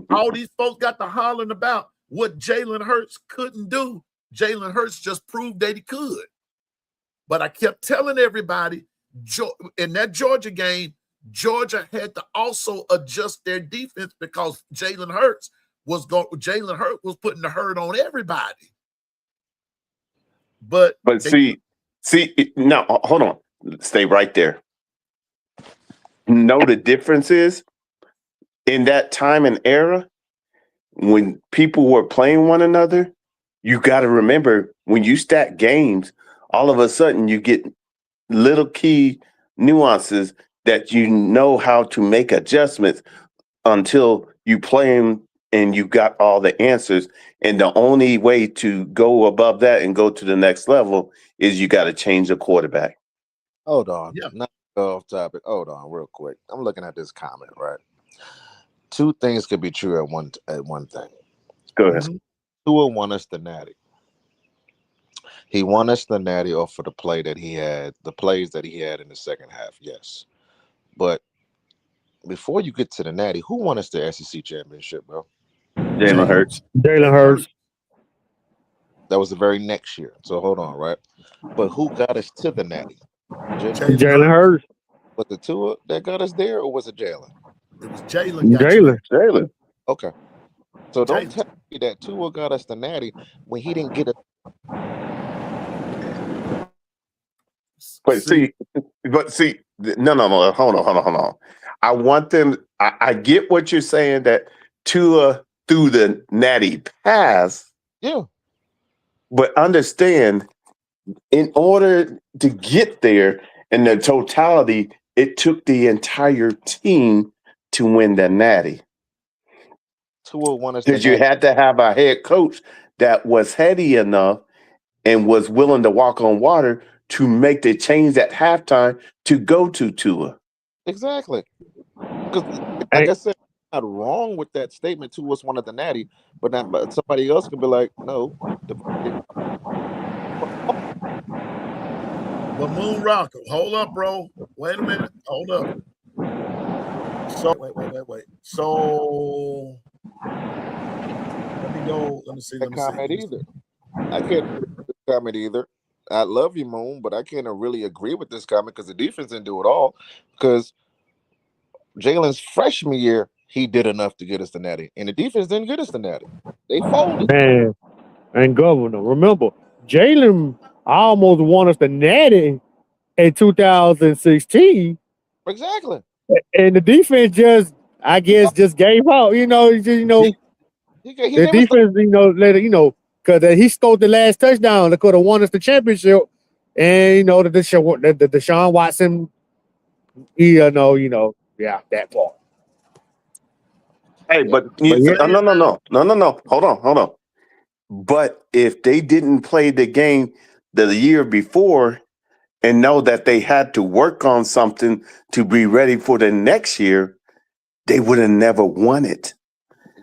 All these folks got to hollering about what Jalen Hurts couldn't do. Jalen Hurts just proved that he could. But I kept telling everybody, in that Georgia game, Georgia had to also adjust their defense because Jalen Hurts was putting the hurt on everybody. But see, no, hold on. Stay right there. Know the difference is in that time and era when people were playing one another, you got to remember when you stack games, all of a sudden you get little key nuances that you know how to make adjustments until you play them and you got all the answers. And the only way to go above that and go to the next level is you got to change the quarterback. Hold on. Yeah. Not off topic. Hold on real quick. I'm looking at this comment, right? Two things could be true at one thing. Go ahead. Tua won us the natty. He won us the natty off of the plays that he had in the second half, yes. But before you get to the natty, who won us the SEC championship, bro? Jalen Hurts. Jalen Hurts. That was the very next year. So hold on, right? But who got us to the natty? Jalen Hurts. Was it Tua that got us there, or was it Jalen? it was Jalen. Jalen. Okay. So don't Jalen. tell me that Tua got us the natty when he didn't get it. But see, no. Hold on. I want them. I get what you're saying that Tua through the natty pass. Yeah. But understand, in order to get there in the totality, it took the entire team to win the natty. Tua won us the Because you natty. had to have a head coach that was heady enough and was willing to walk on water to make the change at halftime to go to Tua. Exactly. Because, like I said, I'm not wrong with that statement. Tua's one of the natty, but somebody else could be like, no. But Moon Rocker, hold up, bro. Wait a minute. Hold up. So wait. So let me go. Let me see. Either. I can't agree with this comment either. I love you, Moon, but I can't really agree with this comment because the defense didn't do it all. Because Jalen's freshman year, he did enough to get us the natty, and the defense didn't get us the natty. They folded. Man, and Governor, remember, Jalen almost won us the natty in 2016. Exactly. And the defense just gave out. He The never defense, because he scored the last touchdown that could have won us the championship. And the Deshaun Watson, that part. Hey, but But yeah, no. Hold on. But if they didn't play the game the year before and know that they had to work on something to be ready for the next year, they would have never won it.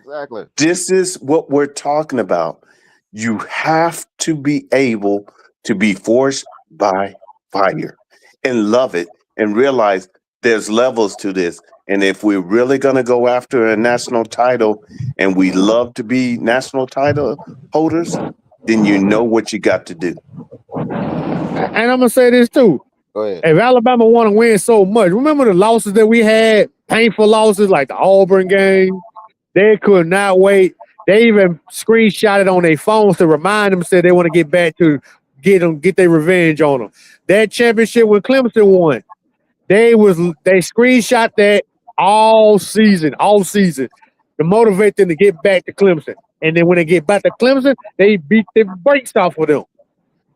exactly. This is what we're talking about. You have to be able to be forced by fire and love it and realize there's levels to this. And if we're really going to go after a national title and we love to be national title holders, then you know what you got to do. and I'm gonna say this too. Go ahead. If Alabama want to win so much, remember the losses that we had, painful losses like the Auburn game. They could not wait. They even screenshotted on their phones to remind them, said they want to get back to get their revenge on them. That championship when Clemson won, they screenshot that all season to motivate them to get back to Clemson. And then when they get back to Clemson, they beat the brakes off of them.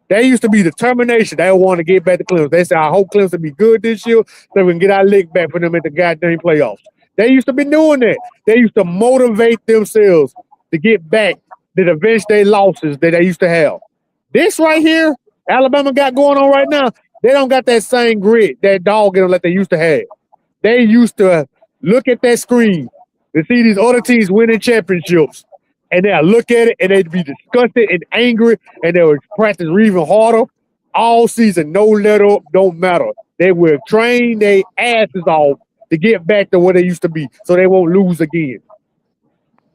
They used to be determination. They want to get back to Clemson. They said, I hope Clemson be good this year so we can get our lick back for them at the goddamn playoffs. They used to be doing that. They used to motivate themselves to get back to avenge their losses that they used to have. This right here, Alabama got going on right now, they don't got that same grit, that dog in them like they used to have. They used to look at that screen to see these other teams winning championships. And they'll look at it and they'd be disgusted and angry and they would practice even harder all season. No let up, don't matter. They will train their asses off to get back to where they used to be so they won't lose again.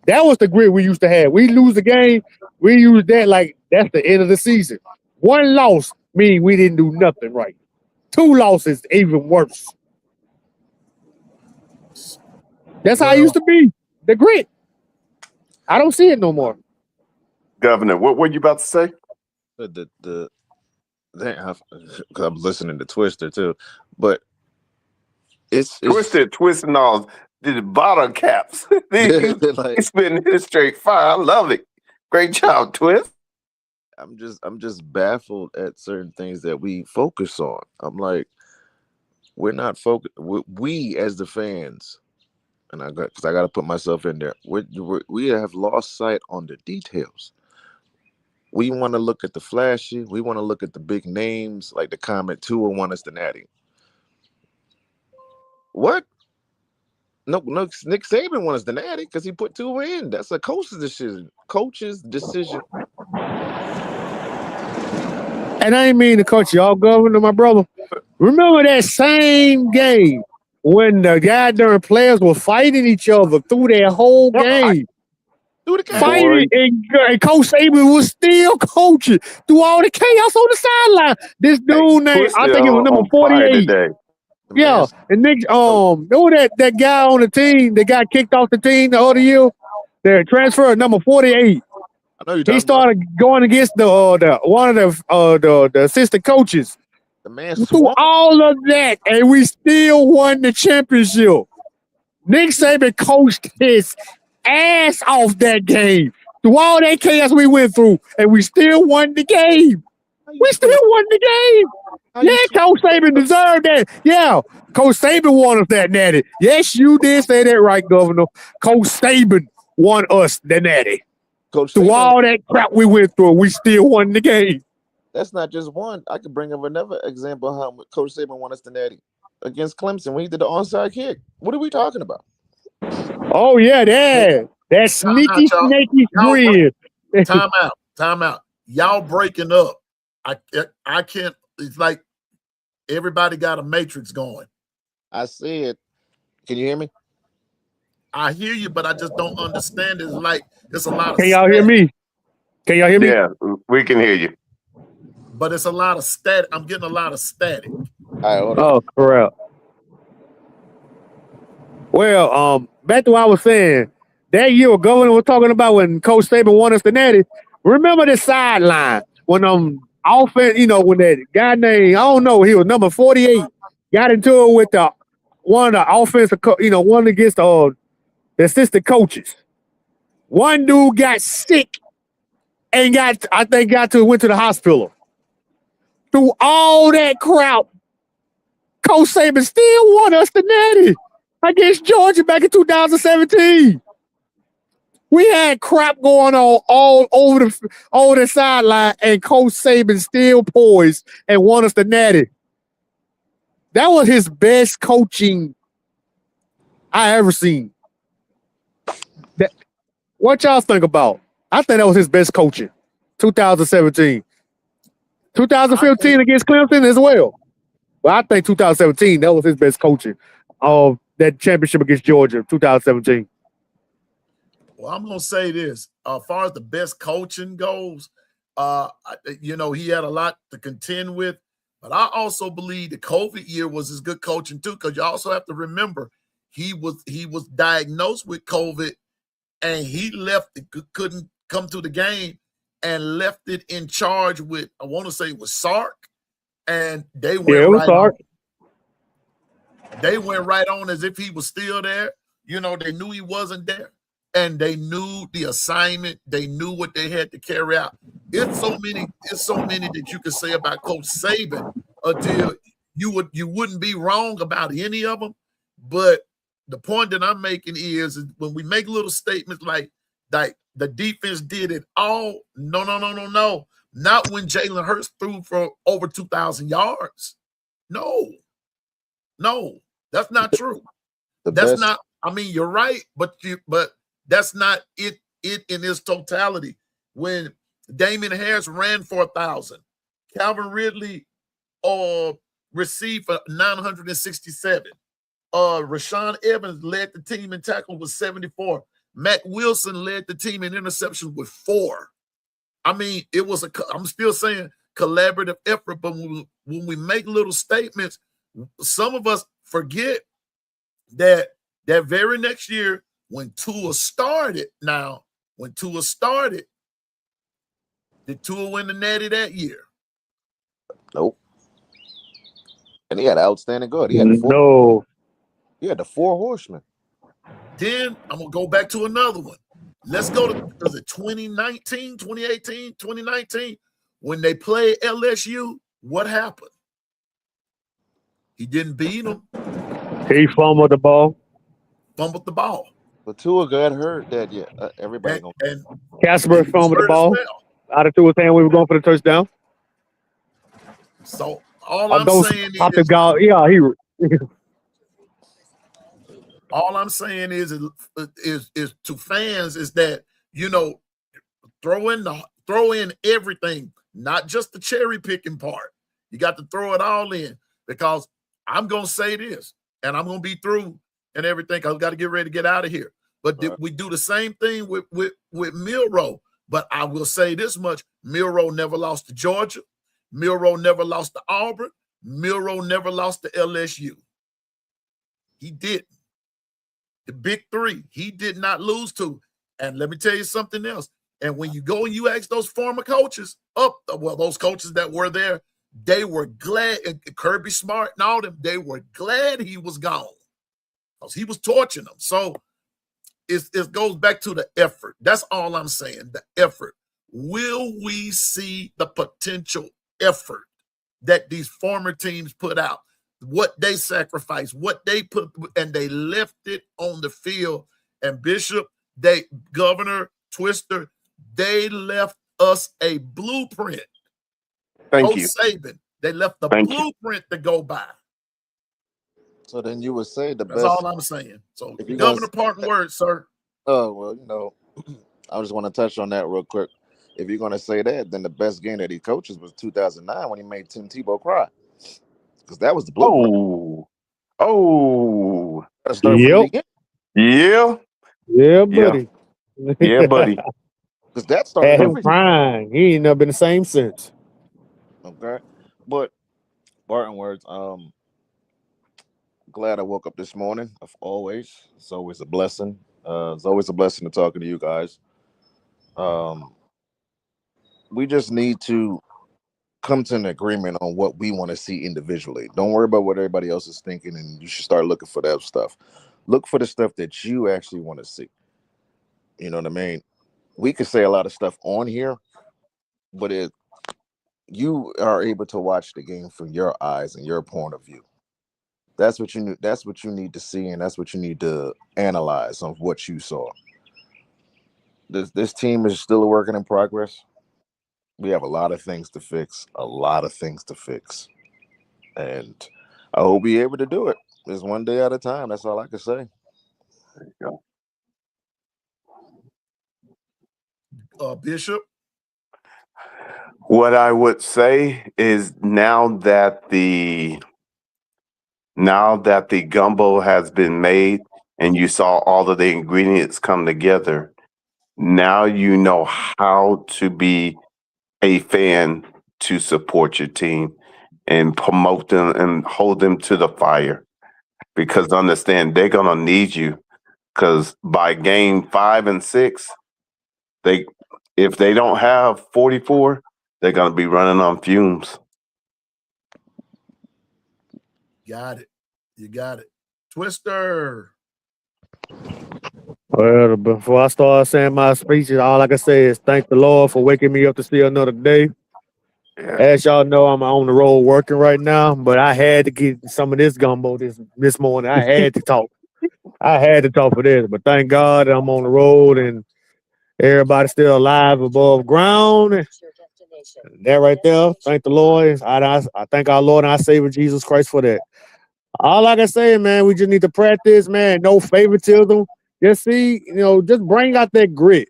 That was the grit we used to have. We lose the game, we use that like that's the end of the season. One loss means we didn't do nothing right. Two losses, even worse. That's how it used to be. The grit. I don't see it no more. Governor, what were you about to say? Because I'm listening to Twister too, but it's Twisting all the bottle caps. It's been his straight fire. I love it. Great job, Twist. I'm just baffled at certain things that we focus on. I'm like, we're not focused. We as the fans, and I got to put myself in there. We have lost sight on the details. We want to look at the flashy. We want to look at the big names, like the comment Tua want us to natty. What? No, Nick Saban wants us to natty because he put Tua in. That's a coach's decision. And I ain't mean to cut you off, Governor, my brother. Remember that same game when the goddamn players were fighting each other through their whole game. Fighting, and Coach Saban was still coaching through all the chaos on the sideline. This dude named, I think it was number 48. Yeah, and Nick, that guy on the team that got kicked off the team the other year, the transfer number 48. I know he started going against one of the assistant coaches. The man through all of that, and we still won the championship. Nick Saban coached his ass off that game through all that chaos we went through, and we still won the game. We still won the game. Yeah, Coach Saban deserved that. Yeah, Coach Saban won us that natty. Yes, you did say that right, Governor. Coach Saban won us the natty. Through all that crap we went through, we still won the game. That's not just one. I could bring up another example of how Coach Saban won us the natty against Clemson when he did the onside kick. What are we talking about? Oh yeah, that sneaky grin. Time out. Y'all breaking up. I can't. It's like everybody got a matrix going. I see it. Can you hear me? I hear you, but I just don't understand. It's like there's a lot of. Can y'all hear me? Can y'all hear me? Yeah, we can hear you. But it's a lot of static. I'm getting a lot of static. All right, hold on. Oh, correct. Well, back to what I was saying. That year, Governor was talking about when Coach Saban won us the natty. Remember the sideline when offense, when that guy named, I don't know, he was number 48, got into it with one of the offensive, one against the assistant coaches. One dude got sick and went to the hospital. Through all that crap, Coach Saban still won us the natty against Georgia back in 2017. We had crap going on all over the sideline, and Coach Saban still poised and won us the natty. That was his best coaching I ever seen. What y'all think about? I think that was his best coaching. 2017. 2015 against Clemson as well. But I think 2017, that was his best coaching of that championship against Georgia, 2017. Well, I'm gonna say this: as far as the best coaching goes, he had a lot to contend with. But I also believe the COVID year was his good coaching too, because you also have to remember he was diagnosed with COVID, and he left, couldn't come to the game, and left it in charge with, I want to say it was Sark, and they went right on. They went right on as if he was still there. They knew he wasn't there, and they knew the assignment. They knew what they had to carry out. It's so many that you could say about Coach Saban until you wouldn't be wrong about any of them. But the point that I'm making is when we make little statements like the defense did it all. No. Not when Jalen Hurts threw for over 2,000 yards. No, that's not true. That's not. I mean, you're right, but that's not it in its totality. When Damian Harris ran for 1,000, Calvin Ridley received for 967. Rashaan Evans led the team in tackles with 74. Matt Wilson led the team in interceptions with 4. I mean, it was I'm still saying collaborative effort, but when we make little statements, some of us forget that very next year when Tua started, did Tua win the natty that year? Nope. And he had an outstanding guard. He had the 4 horsemen. Then I'm going to go back to another one. Let's go to 2019, 2018, 2019. When they played LSU, what happened? He didn't beat them. He fumbled the ball. But Tua got hurt that year. Everybody knows. And Casper fumbled the ball. Out of Tua's hand, we were going for the touchdown. So all I'm saying is, all I'm saying is to fans is that throw in everything, not just the cherry picking part. You got to throw it all in, because I'm gonna say this, and I'm gonna be through and everything. I've got to get ready to get out of here. But we do the same thing with Milroe. But I will say this much: Milroe never lost to Georgia. Milroe never lost to Auburn. Milroe never lost to LSU. He didn't. The big 3, he did not lose to. And let me tell you something else. And when you go and you ask those former coaches, those coaches that were there, they were glad, and Kirby Smart and all them, they were glad he was gone, because he was torching them. So it goes back to the effort. That's all I'm saying, the effort. Will we see the potential effort that these former teams put out? What they sacrificed, what they put, and they left it on the field. And Bishop, Governor, Twister, they left us a blueprint. Thank you. Saban, they left the blueprint to go by. So then you would say That's all I'm saying. So, Governor, parting words, sir. Oh, well, I just want to touch on that real quick. If you're going to say that, then the best game that he coaches was 2009 when he made Tim Tebow cry. Because that was the blueprint. Yeah, buddy. Yeah, buddy. Because that started him crying. He ain't never been the same since. Okay. But parting words, glad I woke up this morning. Always. It's always a blessing. It's always a blessing to talking to you guys. We just need to come to an agreement on what we want to see individually. Don't worry about what everybody else is thinking, and you should start looking for that stuff. Look for the stuff that you actually want to see. You know what I mean? We could say a lot of stuff on here, but you are able to watch the game from your eyes and your point of view. That's what you need to see, and that's what you need to analyze on what you saw. This team is still a work in progress. We have a lot of things to fix, and I hope we able to do it. It's one day at a time. That's all I can say. There you go. Bishop. What I would say is now that the gumbo has been made and you saw all of the ingredients come together, now you know how to be a fan to support your team and promote them and hold them to the fire. Because understand they're gonna need you. Because by game 5 and 6, if they don't have 44, they're gonna be running on fumes. Got it. You got it. Twister. Well, before I start saying my speeches, all I can say is thank the Lord for waking me up to see another day. Yeah. As y'all know, I'm on the road working right now, but I had to get some of this gumbo this morning. I had to talk. I had to talk for this, but thank God that I'm on the road and everybody's still alive above ground. And that right there, thank the Lord. I thank our Lord and our Savior Jesus Christ for that. All I can say, man, we just need to practice, man. No favoritism. Just just bring out that grit.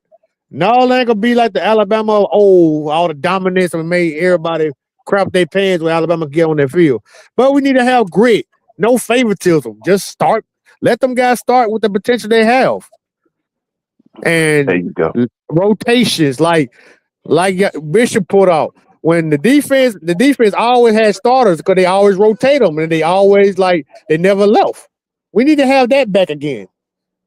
No, it ain't gonna be like the Alabama of old, all the dominance and made everybody crap their pants when Alabama get on their field. But we need to have grit, no favoritism. Just start, let them guys start with the potential they have. There And you go. rotations, like Bishop put out. When the defense always had starters because they always rotate them and they always they never left. We need to have that back again.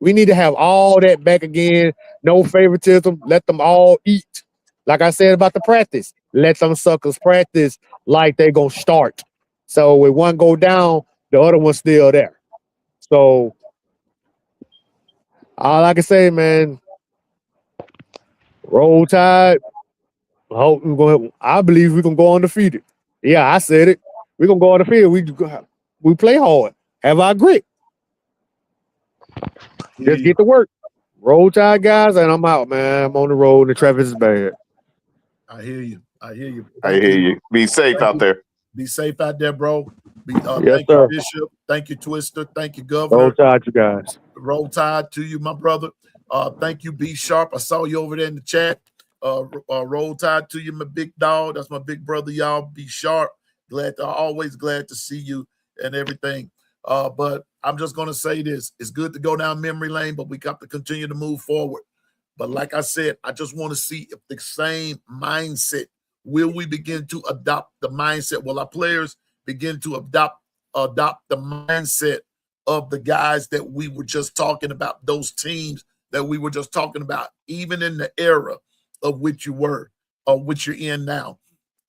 We need to have all that back again. No favoritism. Let them all eat. Like I said about the practice, let them suckers practice like they gonna start. So when one go down, the other one's still there. So all I can say, man, roll tide. I believe we can go undefeated. Yeah, I said it. We're gonna go on the field. We play hard. Have our grit. Just get to work. Roll tide, guys, and I'm out, man. I'm on the road and the traffic is bad. I hear you. I hear you. I hear you. Be safe out there. Be safe out there, bro. Yes, thank sir. you, Bishop. Thank you, Twister. Thank you, Roll Governor. tide, you guys. Roll Tide to you, my brother. Thank you, Be Sharp. I saw you over there in the chat. Roll Tide to you, my big dog. That's my big brother, y'all. Be Sharp. Always glad to see you and everything. But I'm just gonna say this: it's good to go down memory lane, but we got to continue to move forward. But like I said, I just want to see if the same mindset will we begin to adopt the mindset. Will our players begin to adopt the mindset of the guys that we were just talking about, those teams that we were just talking about, even in the era of which you were or which you're in now?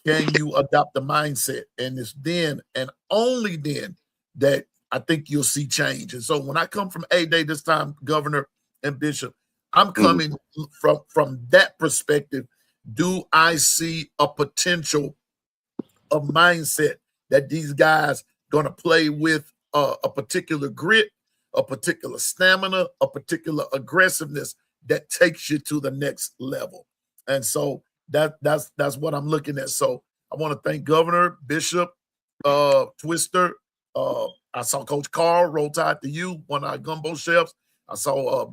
Can you adopt the mindset? And it's then and only then that I think you'll see change. And so when I come from A-Day this time, Governor and Bishop, I'm coming from that perspective. Do I see a potential of mindset that these guys going to play with a particular grit, a particular stamina, a particular aggressiveness that takes you to the next level? And so that's what I'm looking at. So I want to thank Governor, Bishop, Twister. I saw Coach Carl. Roll Tide to you, one of our Gumbo Chefs. I saw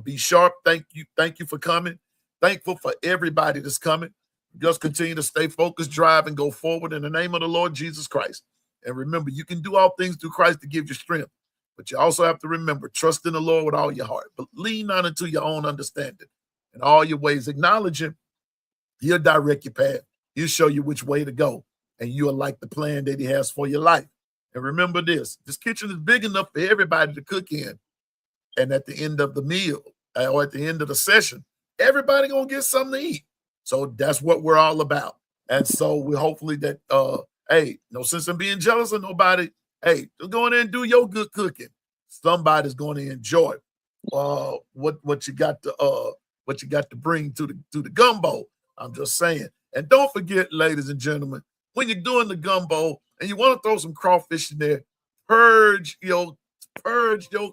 Be Sharp. Thank you for coming. Thankful for everybody that's coming. Just continue to stay focused, drive, and go forward in the name of the Lord Jesus Christ. And remember, you can do all things through Christ to give you strength. But you also have to remember, trust in the Lord with all your heart. But lean not into your own understanding. In all your ways, acknowledge him. He'll direct your path. He'll show you which way to go. And you'll like the plan that he has for your life. And remember this kitchen is big enough for everybody to cook in. And at the end of the meal or at the end of the session, everybody going to get something to eat. So that's what we're all about. And so we hopefully that, hey, no sense in being jealous of nobody. Hey, just go in there and do your good cooking. Somebody's going to enjoy what you got to bring to the gumbo. I'm just saying. And don't forget, ladies and gentlemen, when you're doing the gumbo and you want to throw some crawfish in there, purge your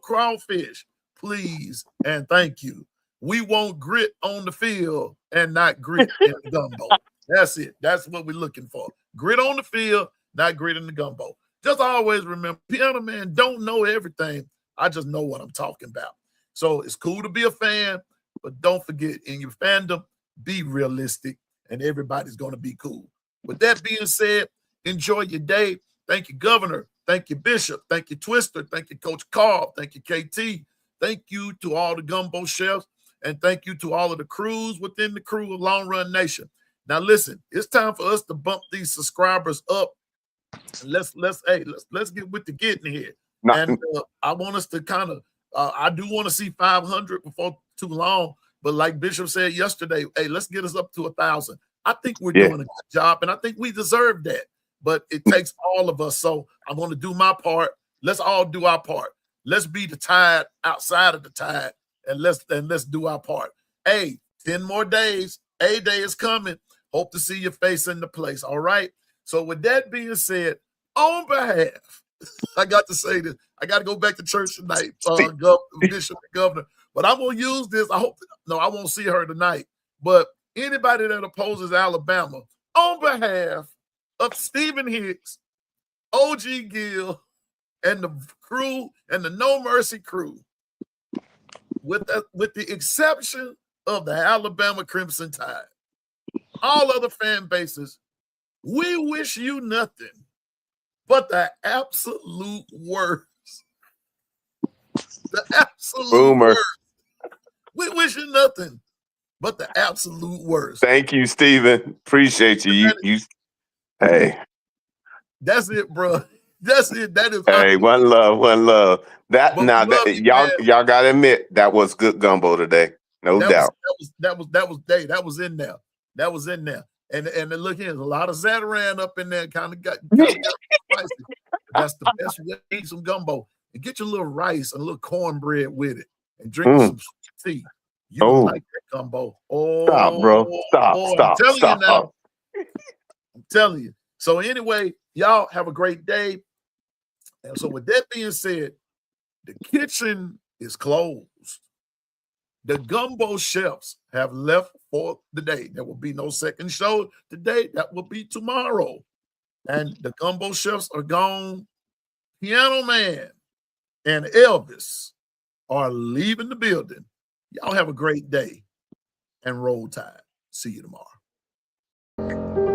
crawfish, please and thank you. We want grit on the field and not grit in the gumbo. That's it. That's what we're looking for. Grit on the field, not grit in the gumbo. Just always remember, Piano Man don't know everything. I just know what I'm talking about. So it's cool to be a fan, but don't forget, in your fandom, be realistic, and everybody's going to be cool. With that being said, enjoy your day. Thank you, Governor. Thank you, Bishop. Thank you, Twister. Thank you, Coach Carl. Thank you, KT. Thank you to all the Gumbo Chefs, and thank you to all of the crews within the crew of Long Run Nation. Now, listen, it's time for us to bump these subscribers up. Let's get with the getting here. And I want us to kind of, I do want to see 500 before too long. But like Bishop said yesterday, hey, let's get us up to 1,000. I think we're doing a good job, and I think we deserve that. But it takes all of us. So I'm going to do my part. Let's all do our part. Let's be the tide outside of the tide, and let's do our part. Hey, 10 more days. A-Day is coming. Hope to see your face in the place. All right. So with that being said, on behalf, I got to say this. I got to go back to church tonight, Bishop and Governor. But I'm going to use this. I won't see her tonight. But anybody that opposes Alabama, on behalf of Stephen Hicks, OG Gill, and the crew and the No Mercy crew, with the exception of the Alabama Crimson Tide, all other fan bases, we wish you nothing but the absolute worst. The absolute worst. We wish you nothing but the absolute worst. Thank you, Stephen. Appreciate you. Hey. That's it, bro. That's it. That is one love. Y'all gotta admit that was good gumbo today. No doubt. That was in there. That was in there. And look here, there's a lot of Zatarain up in there, kind of got spicy. That's the best way to eat some gumbo. And get your little rice and a little cornbread with it and drink some tea. You don't like that gumbo. Oh, stop, bro. Stop. I'm telling you. So anyway, y'all have a great day. And so with that being said, the kitchen is closed. The Gumbo Chefs have left for the day. There will be no second show today. That will be tomorrow. And the Gumbo Chefs are gone. Piano Man and Elvis are leaving the building. Y'all have a great day and roll tide. See you tomorrow.